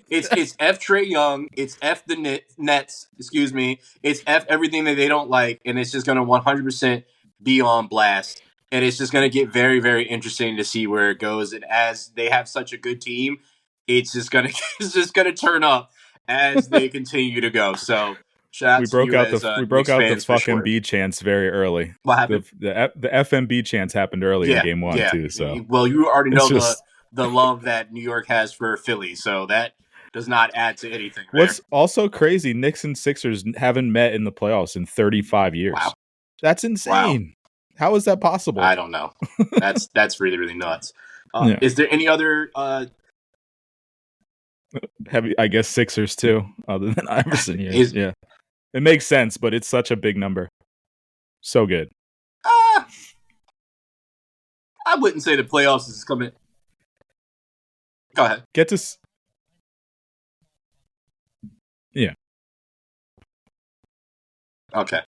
It's F Trae Young. It's F the Nets. Excuse me. It's F everything that they don't like, and it's just going to 100% be on blast. And it's just going to get very, very interesting to see where it goes. And as they have such a good team, it's just going to turn up. as they continue to go. So shout out to you as we broke out the fucking sure. B chants very early. What happened? The FMB chants happened early in game one too. So well, you already know the love that New York has for Philly, so that does not add to anything. What's also crazy, Knicks and Sixers haven't met in the playoffs in 35 years. Wow. That's insane. Wow. How is that possible? I don't know. That's really, really nuts. Is there any other I guess Sixers too, other than Iverson here. Yeah. It makes sense, but it's such a big number. So good. I wouldn't say the playoffs is coming. Go ahead. Yeah. Okay.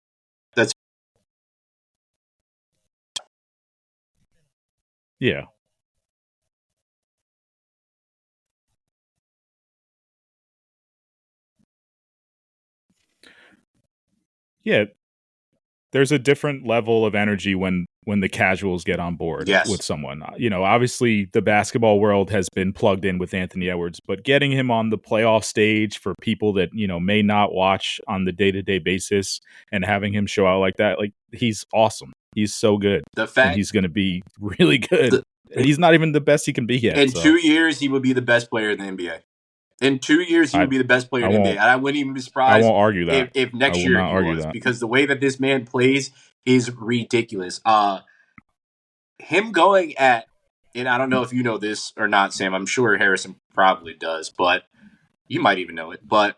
Yeah. Yeah. There's a different level of energy when the casuals get on board with someone. You know, obviously the basketball world has been plugged in with Anthony Edwards, but getting him on the playoff stage for people that, you know, may not watch on the day-to-day basis and having him show out like that, like, he's awesome. He's so good. The fact he's going to be really good. He's not even the best he can be yet. In 2 years, he would be the best player in the NBA. In 2 years, he would be the best player in the NBA. And I wouldn't even be surprised. I won't argue that. If next year he was. Because the way that this man plays is ridiculous. Him going at, and I don't know if you know this or not, Sam. I'm sure Harrison probably does, but you might even know it. But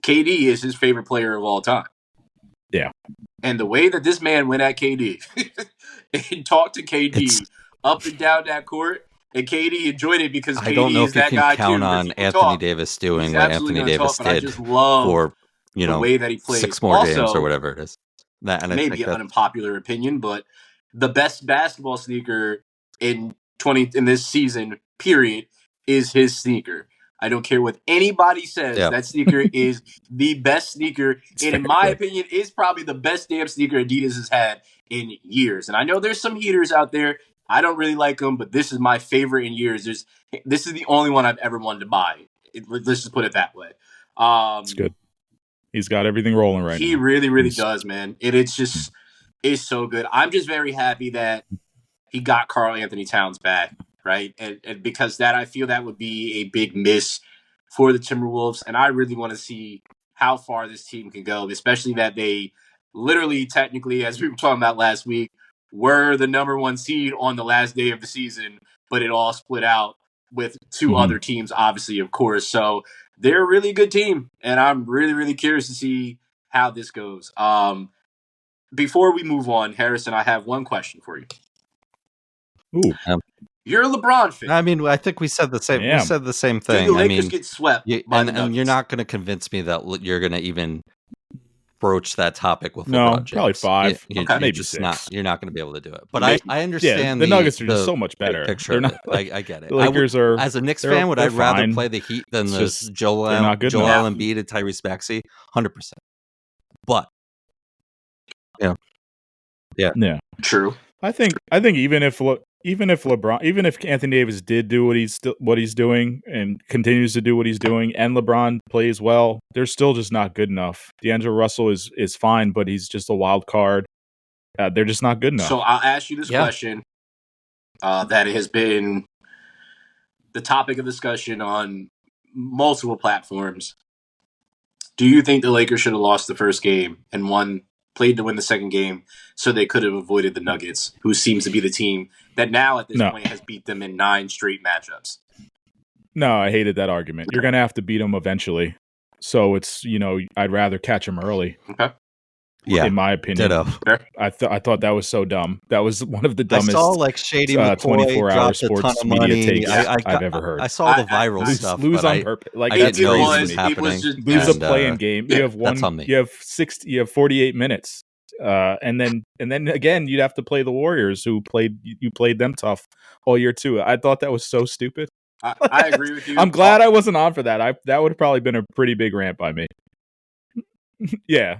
KD is his favorite player of all time. Yeah. And the way that this man went at KD and talked to KD up and down that court, and KD enjoyed it because KD I don't know is if you that can guy count too, on Anthony Davis doing what Anthony Davis did for, you know, the way that he plays. 6 more games or whatever it is. Maybe an unpopular opinion, but the best basketball sneaker in this season, period, is his sneaker. I don't care what anybody says. Yeah. That sneaker is the best sneaker. And in my opinion, is probably the best damn sneaker Adidas has had in years. And I know there's some heaters out there. I don't really like them, but this is my favorite in years. This is the only one I've ever wanted to buy. Let's just put it that way. It's good. He's got everything rolling right now. He really, really does, man. It's so good. I'm just very happy that he got Karl Anthony Towns back, right? And because I feel that would be a big miss for the Timberwolves. And I really want to see how far this team can go, especially that they literally, technically, as we were talking about last week, were the number 1 seed on the last day of the season, but it all split out with 2 other teams, obviously, of course. So they're a really good team, and I'm really, really curious to see how this goes. Before we move on, Harrison, I have one question for you. Ooh. You're a LeBron fan. I mean, I think we said the same. We said the same thing. The Lakers get swept, and you're not going to convince me that you're going to even broach that topic with LeBron James. Probably 5, maybe just 6. You're not going to be able to do it. But I understand the Nuggets are just so much better. Picture not, I get it. The Lakers are as a Knicks fan. Would I rather play the Heat than the Joel Embiid and Tyrese Maxey? 100%. But yeah, true. I think even if Anthony Davis did do what he's doing and continues to do what he's doing, and LeBron plays well, they're still just not good enough. D'Angelo Russell is fine, but he's just a wild card. They're just not good enough. So I'll ask you this question that has been the topic of discussion on multiple platforms. Do you think the Lakers should have lost the first game and played to win the second game so they could have avoided the Nuggets, who seems to be the team that now at this point has beat them in 9 straight matchups? No, I hated that argument. You're going to have to beat them eventually. So it's, I'd rather catch them early. Okay. Yeah, in my opinion. I thought that was so dumb. That was one of the dumbest. I saw Shady McCoy 24-hour sports media takes I've ever heard. I saw the viral stuff. Lose on purpose. I didn't know what was happening. Lose a play-in game. You have You have 48 minutes, and then again you'd have to play the Warriors, who played them tough all year too. I thought that was so stupid. I agree with you. I'm glad I wasn't on for that. That would have probably been a pretty big rant by me. Yeah.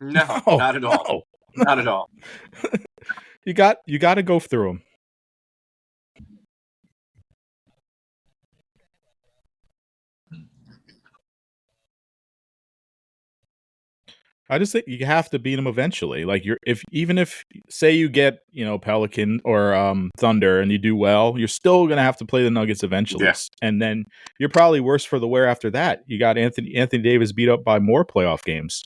No, not at all. Not at all. You got to go through them. I just think you have to beat them eventually. Like even if say you get Pelican or Thunder and you do well, you're still gonna have to play the Nuggets eventually. Yeah. And then you're probably worse for the wear after that. You got Anthony Davis beat up by more playoff games.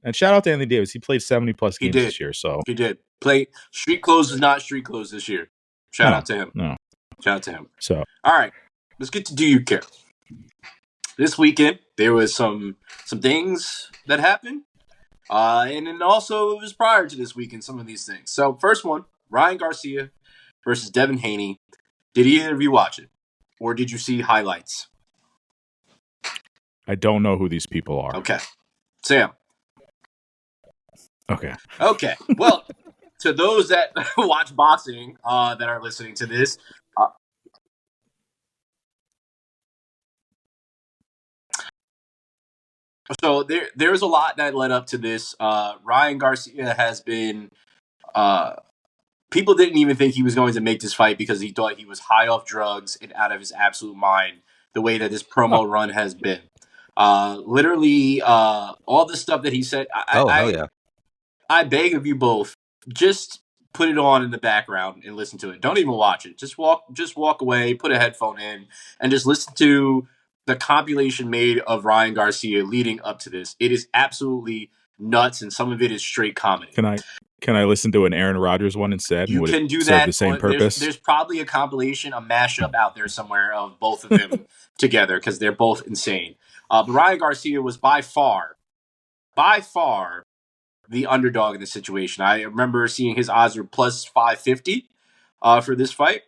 And shout out to Anthony Davis. He played 70+ games this year. So he did play street clothes is not street clothes this year. Shout out to him. No. Shout out to him. So all right, let's get to Do You Care? This weekend there was some things that happened, and then also it was prior to this weekend some of these things. So first one, Ryan Garcia versus Devin Haney. Did either of you watch it, or did you see highlights? I don't know who these people are. Okay, Sam. Okay. Well, to those that watch boxing that are listening to this. So there's a lot that led up to this. Ryan Garcia has been. People didn't even think he was going to make this fight because he thought he was high off drugs and out of his absolute mind. The way that this promo run has been, literally, all the stuff that he said. Hell yeah! I beg of you both, just put it on in the background and listen to it. Don't even watch it. Just walk away, put a headphone in, and just listen to the compilation made of Ryan Garcia leading up to this. It is absolutely nuts, and some of it is straight comedy. Can I listen to an Aaron Rodgers one instead? You can do that. The same purpose. There's probably a compilation, a mashup out there somewhere of both of them together because they're both insane. But Ryan Garcia was by far the underdog in this situation. I remember seeing his odds were plus 550 for this fight.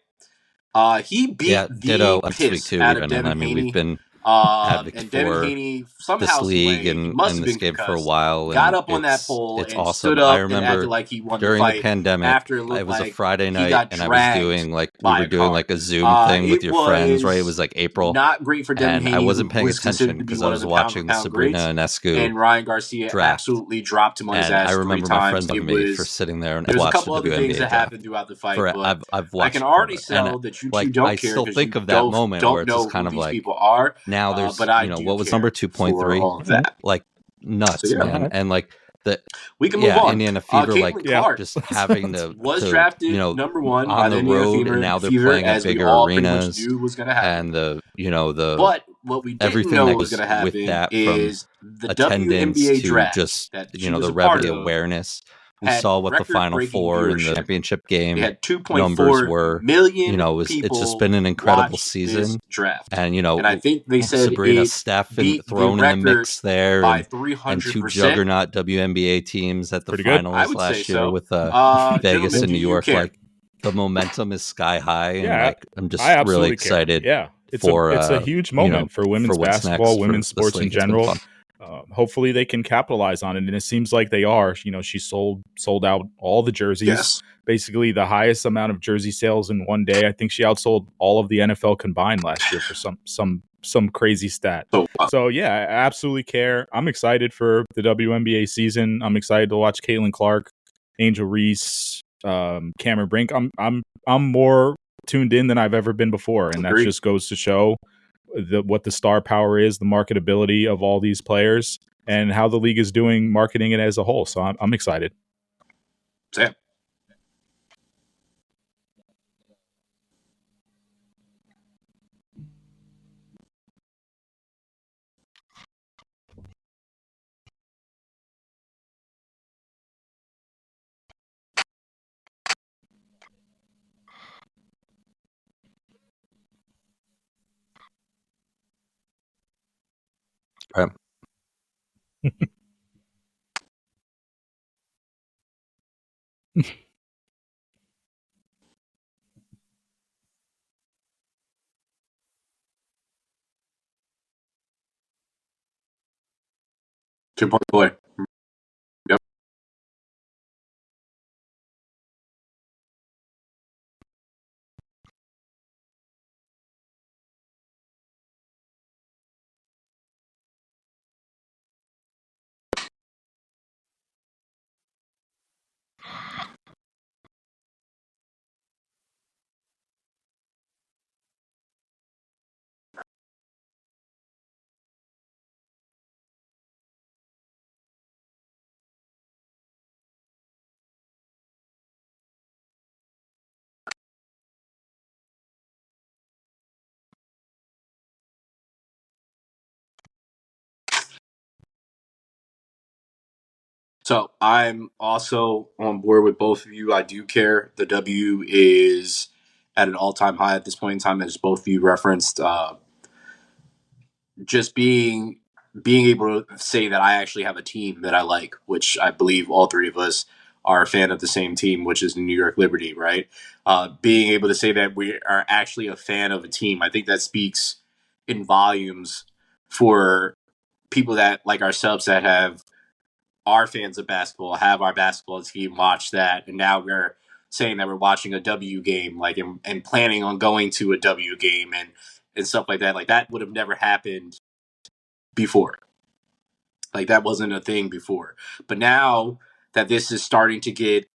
He beat the piss out of Devin Haney. We've been and Devin Haney somehow this league and in this game for a while. Got up on that pole and awesome. stood up I remember and acted like he won during the fight. The pandemic, After it was like a Friday night, and I was doing we were doing like a Zoom thing with your friends, right? It was like April. Not great for Devin Haney. I wasn't paying attention because I was watching the Sabrina Ionescu and Ryan Garcia absolutely dropped him on his ass. I remember my friends on me for sitting there and watching the WNBA. There's a couple other things that happened throughout the fight. I've watched. I can already tell that you two don't care. I still think of that moment where it's just kind of like now there's what was number 2.3 like nuts, man. And like we can move on. Indiana Fever, Clark just having to was drafted number one on the road, and now they're playing at bigger arenas. And but what we didn't know was going to happen with that is the WNBA draft. Just the revenue awareness. We saw what the Final Four in the championship game numbers were. It's just been an incredible season. Draft. And I think they said Sabrina Steph thrown in the mix there, and two juggernaut WNBA teams at the Pretty finals last year with Vegas and New York. Like the momentum is sky high, and I'm just really excited. Yeah, it's a huge moment for women's basketball, women's sports in general. Hopefully they can capitalize on it, and it seems like they are. She sold out all the jerseys, basically the highest amount of jersey sales in one day. I think she outsold all of the NFL combined last year for some crazy stat. So yeah, I absolutely care. I'm excited for the WNBA season. I'm excited to watch Caitlin Clark, Angel Reese, Cameron Brink. I'm more tuned in than I've ever been before, and that just goes to show what the star power is, the marketability of all these players, and how the league is doing marketing it as a whole. So I'm excited. Sam. Good point, boy. So I'm also on board with both of you. I do care. The W is at an all-time high at this point in time, as both of you referenced. Just being able to say that I actually have a team that I like, which I believe all three of us are a fan of the same team, which is the New York Liberty, right? Being able to say that we are actually a fan of a team, I think that speaks in volumes for people that like ourselves that are fans of basketball, have our basketball team, watch that, and now we're saying that we're watching a W game, like and planning on going to a W game and stuff like that. Like that would have never happened before. Like that wasn't a thing before. But now that this is starting to get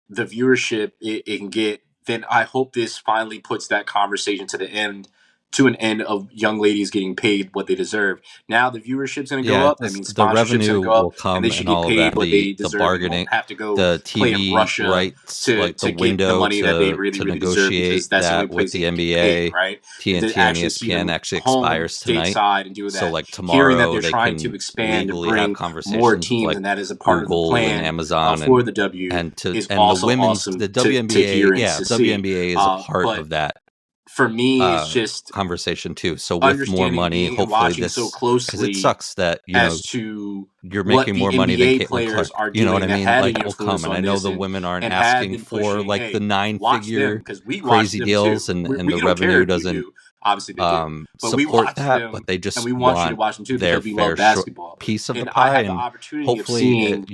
the viewership it can get, then I hope this finally puts that conversation to an end of young ladies getting paid what they deserve. Now the viewership's going to go up. I mean, the sponsorship's revenue going to go up, will come and they should and get all of paid that. what they deserve. The bargaining, have to go the play in TV Russia rights, like the get window the money that they to really deserve, negotiate because that's the only that place with the they get NBA, paid, right? TNT, and ESPN actually expires tonight. Stateside and do that. So like Hearing that tomorrow they're they trying can to expand and legally have bring conversations more with teams, like and that is a part of the Google plan and Amazon for the W. and is the also women's awesome the to WNBA hear and to see. WNBA is a part But of that for me, it's just conversation too. So with more understanding, money, being and hopefully watching so because closely it sucks that as to you're what making the more money than NBA Caitlin players Clark. are You know doing what I that mean? had Like an it will influence come, and on I know this the women aren't and have asking been for pushing, like hey, the watch them, nine-figure because we watch crazy them deals, too. and We the don't care revenue if you doesn't do. Obviously they do. But we support watch that, them, but they and just we want you to want watch them too their because we love fair basketball. piece of the And I pie, had the and opportunity of hopefully, seeing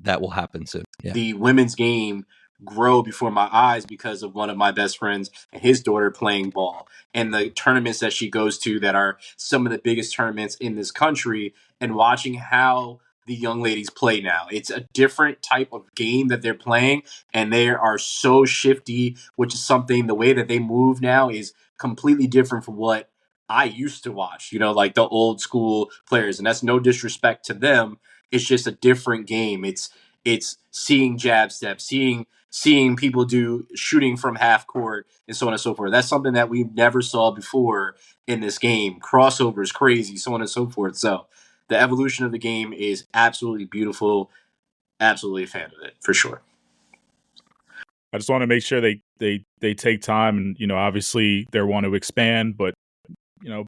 that will happen soon. Yeah. the women's game grow before my eyes because of one of my best friends and his daughter playing ball, and the tournaments that she goes to that are some of the biggest tournaments in this country, and watching how the young ladies play now. It's a different type of game that they're playing, and they are so shifty, which is something, the way that they move now is completely different from what I used to watch, like the old school players. And that's no disrespect to them. It's just a different game. It's seeing jab steps, seeing people do shooting from half court, and so on and so forth. That's something that we never saw before in this game. Crossovers, crazy, so on and so forth. So the evolution of the game is absolutely beautiful. Absolutely a fan of it, for sure. I just want to make sure they take time, and obviously they want to expand, but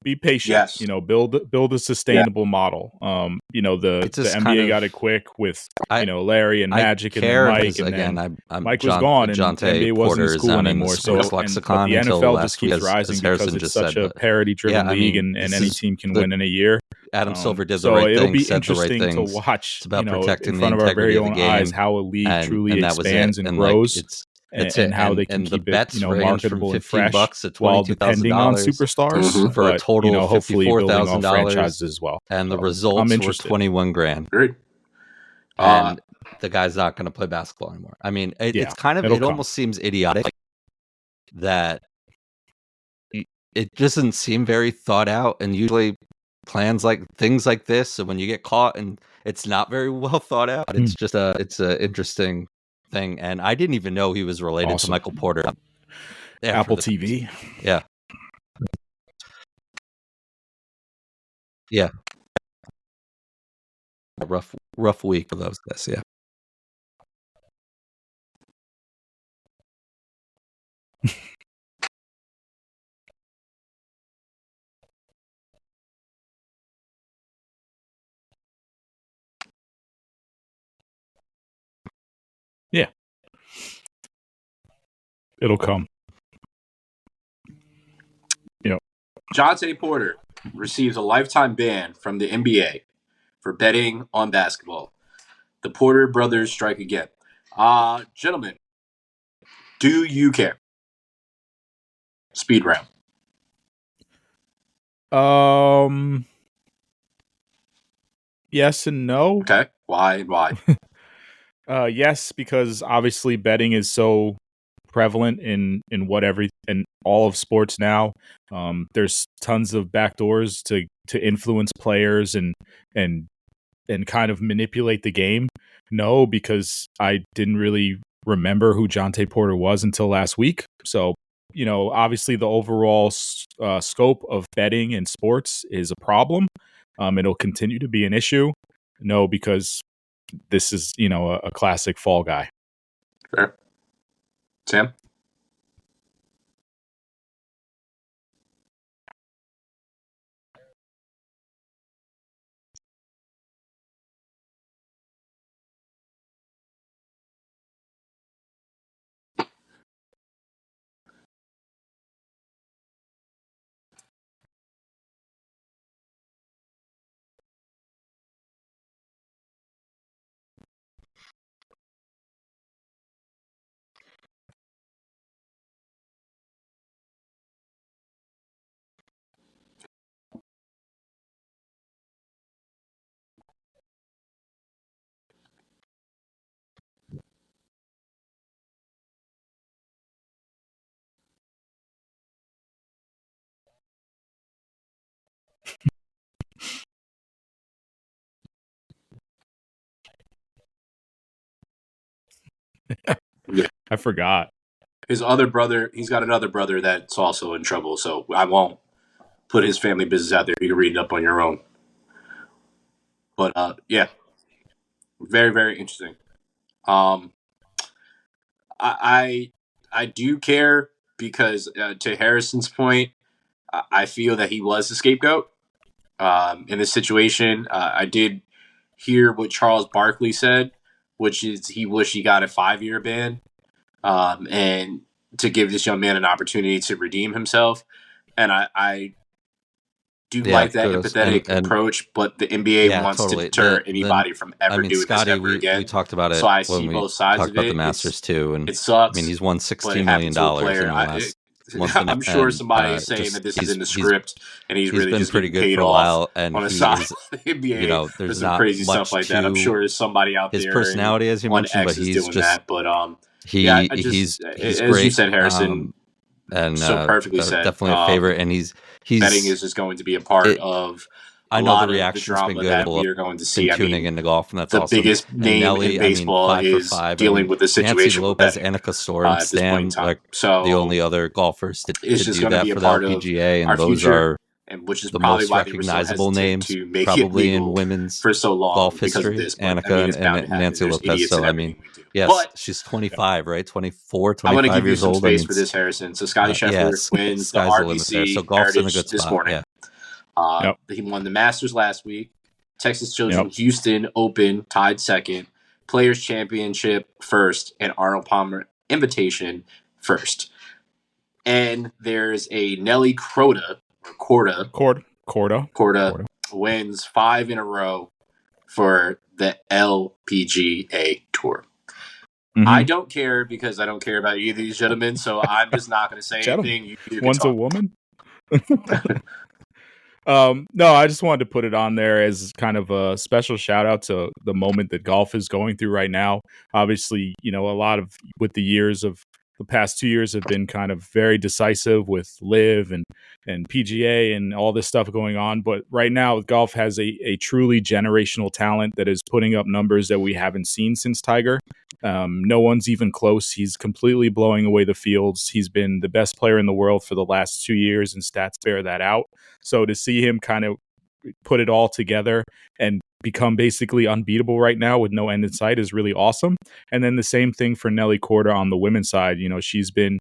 be patient. Yes. Build a sustainable model. The NBA got it quick with Larry and Magic and then Mike, and again, then Mike was gone, and the NBA wasn't in school anymore. So but the NFL just keeps rising because it's such a parity-driven league, and any team can win in a year. Adam Silver did the right thing. It'll be said interesting the right things. to watch. It's about protecting in front the of our very integrity of own the game, eyes how a league truly expands and grows. And how they can keep it, marketable and fresh, while depending on superstars for a total of hopefully building on franchises as well. And the results were $21,000. Great. And the guy's not going to play basketball anymore. I mean, it's kind of, it almost seems idiotic that it doesn't seem very thought out. And usually plans like things like this, so when you get caught and it's not very well thought out, it's just it's a interesting thing. And I didn't even know he was related to Michael Porter. Apple TV. Yeah. Yeah. A rough week for those guys. Yeah. Yeah. It'll come. Jontay Porter receives a lifetime ban from the NBA for betting on basketball. The Porter brothers strike again. Gentlemen, do you care? Speed round. Yes and no. Okay. Why? Yes, because obviously betting is so prevalent in all of sports now. There's tons of backdoors to influence players and kind of manipulate the game. No, because I didn't really remember who Jontay Porter was until last week. So, obviously the overall scope of betting in sports is a problem. It'll continue to be an issue. No, because this is, a classic fall guy. Fair. Sam? Yeah. I forgot. His other brother, he's got another brother that's also in trouble, so I won't put his family business out there. You can read it up on your own. But yeah, very, very interesting. I do care because to Harrison's point, I feel that he was the scapegoat in this situation. I did hear what Charles Barkley said, which is he wished he got a 5-year ban and to give this young man an opportunity to redeem himself. And I do like that empathetic approach, but the NBA wants to deter anybody from ever doing Scotty, this ever again. We talked about it. So I see both sides of it. About the Masters too, and it sucks. I mean, he's won $16 million in the last month. I'm sure somebody is saying that this is in the script, and he's really been just pretty good paid for a while. And on a side of the NBA, there's some not crazy much stuff like that. I'm sure there's somebody out there. His personality, as you mentioned, but he's doing just that. But he's as great. You said, Harrison, and so perfectly said. Definitely a favorite, and he's betting is just going to be a part of. I know the reaction's been good. That we are going to see. Tuning into golf, and that's the awesome. biggest name Nelly, in baseball is dealing with the situation. Nancy Lopez, Annika Storm, Stan, so the only other golfers to do that for the LPGA, and those are and which is the probably most why recognizable names to make probably in women's for so long golf history. Annika and Nancy Lopez. So I mean, yes, but she's 25, right? 24, 25 years old. I want to give you some space for this, Harrison. So Scotty Scheffler wins the RBC so golf's in a good this spot. morning. He won the Masters last week. Texas Children's Houston Open tied second. Players Championship first. And Arnold Palmer Invitation first. And there's a Nelly Corda wins 5 in a row for the LPGA Tour. Mm-hmm. I don't care because I don't care about either of these gentlemen, so I'm just not going to say anything. One's a woman? No, I just wanted to put it on there as kind of a special shout out to the moment that golf is going through right now. Obviously, a lot of with the years of the past 2 years have been kind of very decisive with LIV and PGA and all this stuff going on. But right now, golf has a truly generational talent that is putting up numbers that we haven't seen since Tiger. No one's even close. He's completely blowing away the fields. He's been the best player in the world for the last 2 years, and stats bear that out. So to see him kind of put it all together and become basically unbeatable right now with no end in sight is really awesome. And then the same thing for Nelly Corda on the women's side. She's been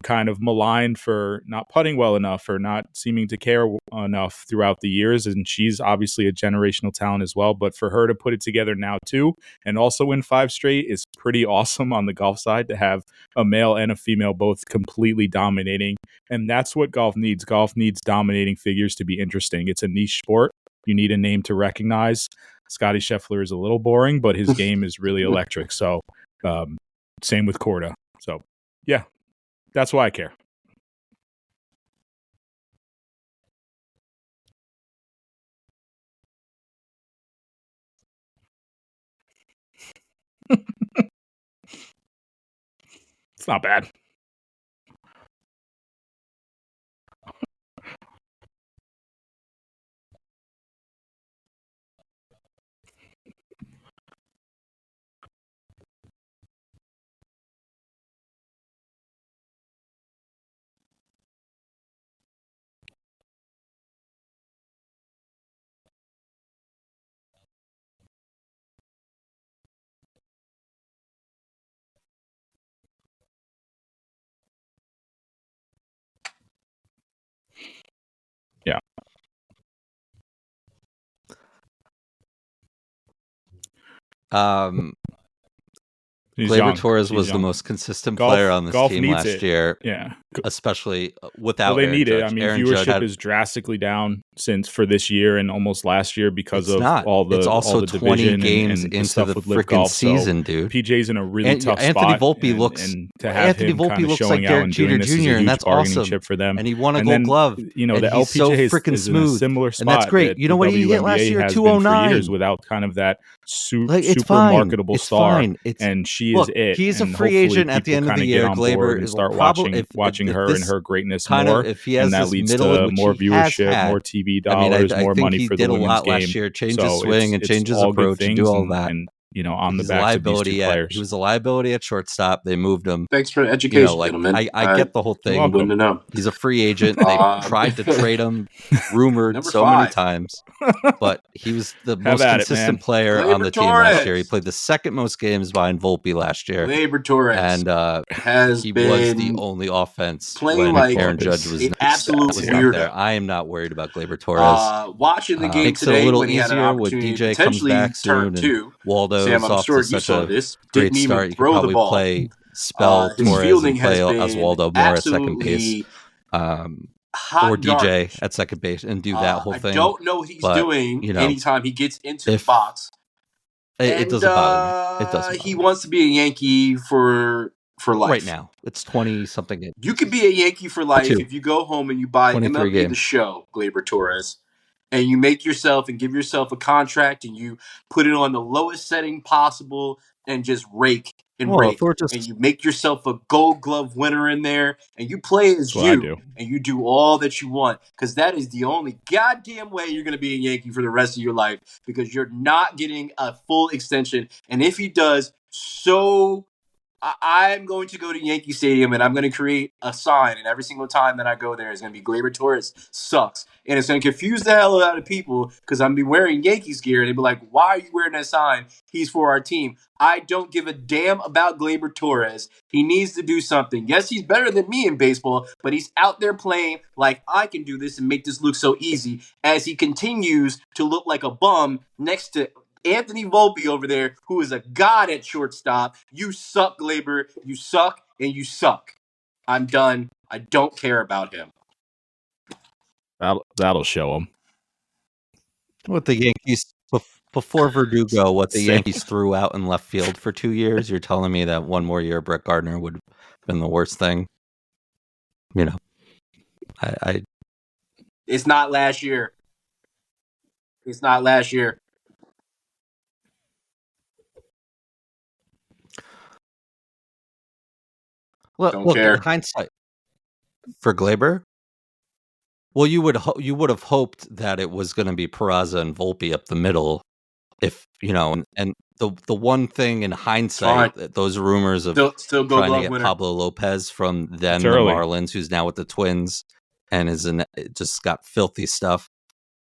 kind of maligned for not putting well enough or not seeming to care enough throughout the years. And she's obviously a generational talent as well. But for her to put it together now too, and also win 5 straight is pretty awesome on the golf side to have a male and a female both completely dominating. And that's what golf needs. Golf needs dominating figures to be interesting. It's a niche sport. You need a name to recognize. Scotty Scheffler is a little boring, but his game is really electric. So same with Corda. So yeah, that's why I care. It's not bad. Gleyber Torres was the most consistent player on this team last year. Yeah. Especially without they Aaron need Judge. it. I mean, Aaron viewership is drastically down for this year and almost last year because of all the It's also all the 20 games and into stuff the with Live freaking Golf. season, so dude. PJ's in a really tough Anthony spot. Volpe looks and to have Anthony him Volpe kind of looks showing like out Derek and Jeter doing this Jr. is a and huge that's bargaining awesome. chip for them. And he won a and Gold then, Glove. You know, and the he's LPGA so is freaking in a smooth. similar spot. And that's great. You know what he hit last year? has 209 been for years without kind of that super fine. marketable It's star. fine. And she look, is it. He's and a free agent at the end of the year. Gleyber and is start probably watching her and her greatness kind more. of if he has and that this leads middle, to which more he has viewership, had. more TV dollars, I more think money he for did the a women's lot game. last year. Change so his swing and change his approach and do all that. And on he's the backs of these two players. He was a liability at shortstop. They moved him. Thanks for the education, gentlemen. I get the whole thing. Wouldn't have known. He's a free agent. They tried to trade him, rumored so many times, but he was the most consistent player on the team last year. He played the second most games behind Volpe last year. Gleyber Torres and was the only offense playing when Aaron Judge was absolutely not there. I am not worried about Gleyber Torres. Watching the game makes today, it a little when he had an easier when opportunity DJ to comes back soon and Waldo is off to such a great start. You could probably play Spell Torres and play Oswaldo more at second base, or DJ at second base and do that whole thing. I don't know what he's doing anytime he gets into the box. It doesn't bother me. It doesn't. He wants to be a Yankee for life. Right now, it's 20-something. You could be a Yankee for life if you go home and you buy MLB games. The Show, Gleyber Torres, and you make yourself and give yourself a contract and you put it on the lowest setting possible and just rake and rake. And you make yourself a Gold Glove winner in there and you play as you and you do all that you want, because that is the only goddamn way you're going to be a Yankee for the rest of your life, because you're not getting a full extension. And if he does, I'm going to go to Yankee Stadium and I'm going to create a sign, and every single time that I go there is going to be Gleyber Torres sucks. And it's going to confuse the hell out of people because I'm going to be wearing Yankees gear and they'll be like, why are you wearing that sign? He's for our team. I don't give a damn about Gleyber Torres. He needs to do something. Yes, he's better than me in baseball, but he's out there playing like I can do this and make this look so easy as he continues to look like a bum next to Anthony Volpe over there, who is a god at shortstop. You suck, Gleyber. You suck, and you suck. I'm done. I don't care about him. That'll show him. What the Yankees before Verdugo, what the Yankees threw out in left field for 2 years. You're telling me that one more year Brett Gardner would have been the worst thing? It's not last year. It's not last year. Look, in hindsight, for Gleyber, well, you would have hoped that it was going to be Peraza and Volpe up the middle, if and the one thing in hindsight, those rumors of still trying to get winner. Pablo Lopez from the Marlins, who's now with the Twins, and just got filthy stuff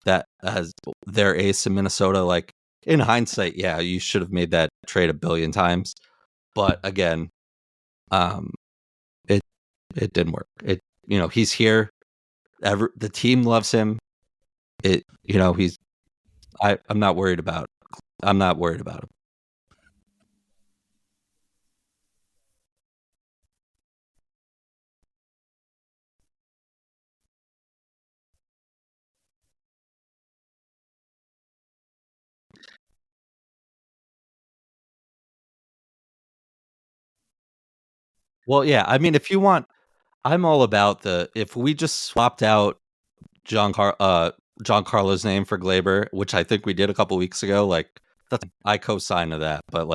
that has their ace in Minnesota. Like, in hindsight, yeah, you should have made that trade a billion times, but again, it didn't work. He's here. The team loves him. I'm not worried about. I'm not worried about him. Well, yeah. I mean, if you want, I'm all about if we just swapped out Giancarlo's name for Gleyber, which I think we did a couple weeks ago, I co-sign to that. But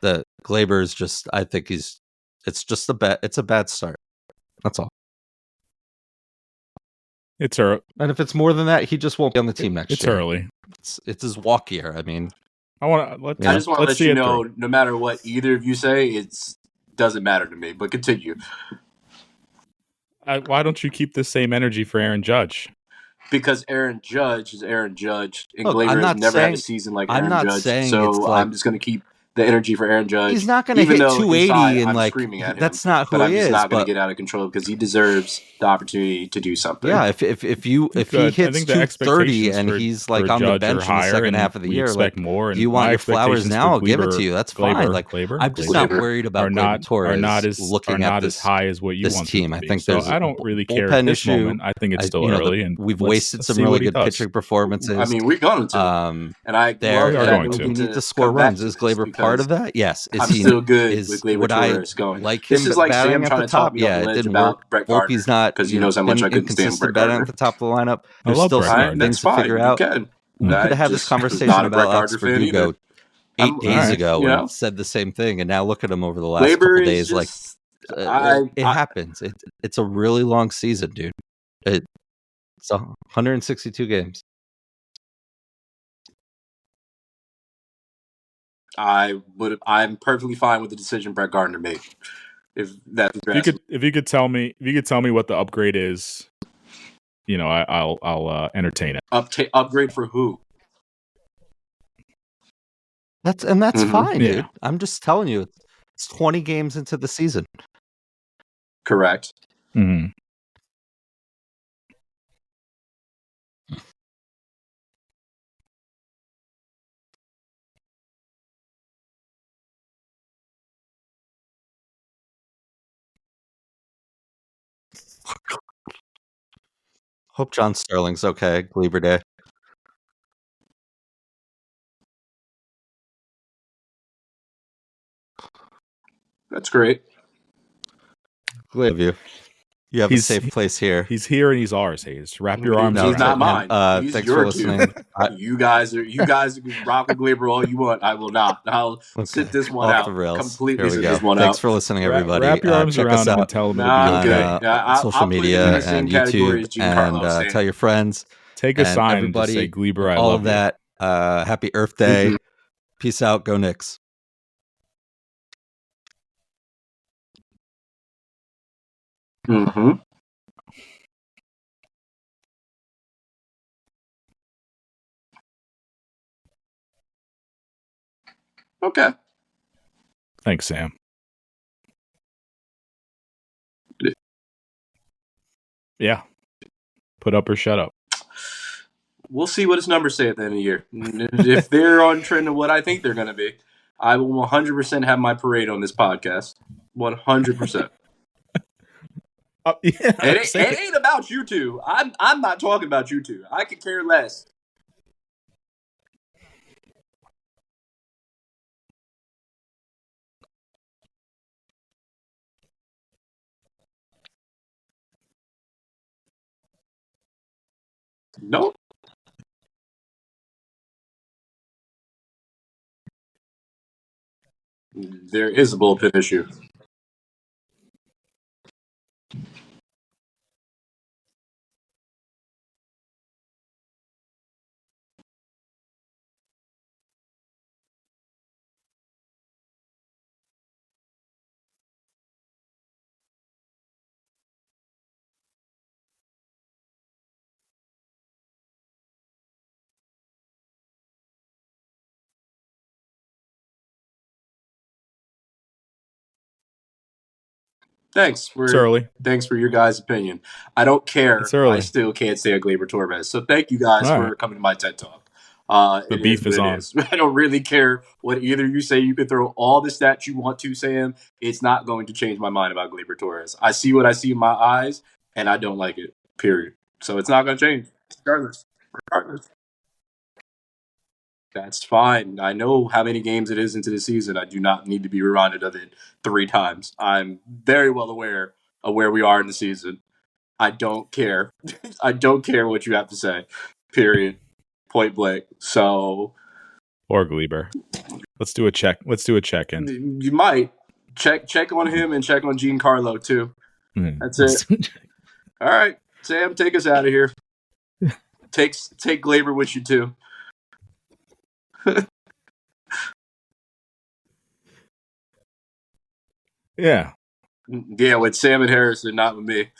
the Gleyber is just, I think it's just it's a bad start. That's all. It's early. And if it's more than that, he just won't be on the team next year. It's early. It's his walk year. I mean, I just want to let you know, no matter what either of you say, it doesn't matter to me. But continue. Why don't you keep the same energy for Aaron Judge? Because Aaron Judge is Aaron Judge, and Gleyber has never had a season like Aaron Judge. So I'm just going to keep the energy for Aaron Judge. He's not going to hit 280 and I'm screaming at him. That's not who but he I'm just is. not going to get out of control because he deserves the opportunity to do something. Yeah, if he hits 230 and he's like on the bench in the second half of the year, like more. If you want your flowers now, I'll give it to you. That's fine. Like I'm just not worried about Gleyber Torres looking at this as high as what you want team. I think so there's I don't really care at this moment. I think it's still early, and we've wasted some really good pitching performances. I mean, we're going to, and I there love are going to. We need to score runs. Is Gleyber part of that? Yes. Is he still good with Gleyber Torres going? Like him, this is like Sam trying to talk me off the ledge about Brett Gardner. Volpe's not because he knows how much I couldn't stand Brett Gardner at the top of the lineup. There's still some things to figure out. We could have had this conversation about Alex Verdugo 8 days ago and said the same thing, and now look at him over the last couple days. Like it happens. It's a really long season, dude. It's 162 games. I'm perfectly fine with the decision Brett Gardner made. If you could tell me what the upgrade is, I'll entertain it. Upgrade for who? That's fine, dude. I'm just telling you, it's 20 games into the season. Correct. Mm-hmm. Hope John Sterling's okay. Gleyber Day. That's great. Glad of you. You have a safe place here. He's here and he's ours, Hayes. Wrap your arms around him. He's not mine. He's thanks for listening. You guys can rock with Gleyber all you want. I will not. I'll sit this one out. Completely sit this one out. Thanks for listening, everybody. Wrap your arms around him and tell him on social media and YouTube, and tell your friends. Take a sign, everybody. Say Gleyber, I all love of that. Happy Earth Day. Mm-hmm. Peace out. Go Knicks. Mm-hmm. Okay. Thanks, Sam. Yeah. Put up or shut up. We'll see what his numbers say at the end of the year. If they're on trend to what I think they're going to be, I will 100% have my parade on this podcast. 100%. It ain't about you two. I'm not talking about you two. I could care less. Nope. There is a bullpen issue. Thanks for your guys' opinion. I don't care. I still can't say a Gleyber Torres. So thank you guys for coming to my TED Talk. The beef is on. I don't really care what either you say. You can throw all the stats you want to, Sam. It's not going to change my mind about Gleyber Torres. I see what I see in my eyes, and I don't like it, period. So it's not going to change, regardless. That's fine. I know how many games it is into the season. I do not need to be reminded of it 3 times. I'm very well aware of where we are in the season. I don't care. I don't care what you have to say. Period. Point blank. So, or Gleyber. Let's do a check. Let's do a check-in. You might check on him and check on Giancarlo too. That's it. All right, Sam, take us out of here. Take Gleyber with you too. Yeah, with Sam and Harrison, not with me.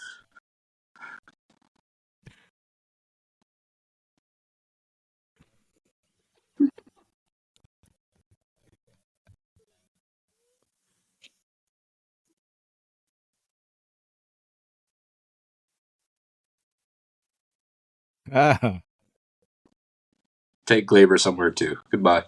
Ah. Take Glaber somewhere too. Goodbye.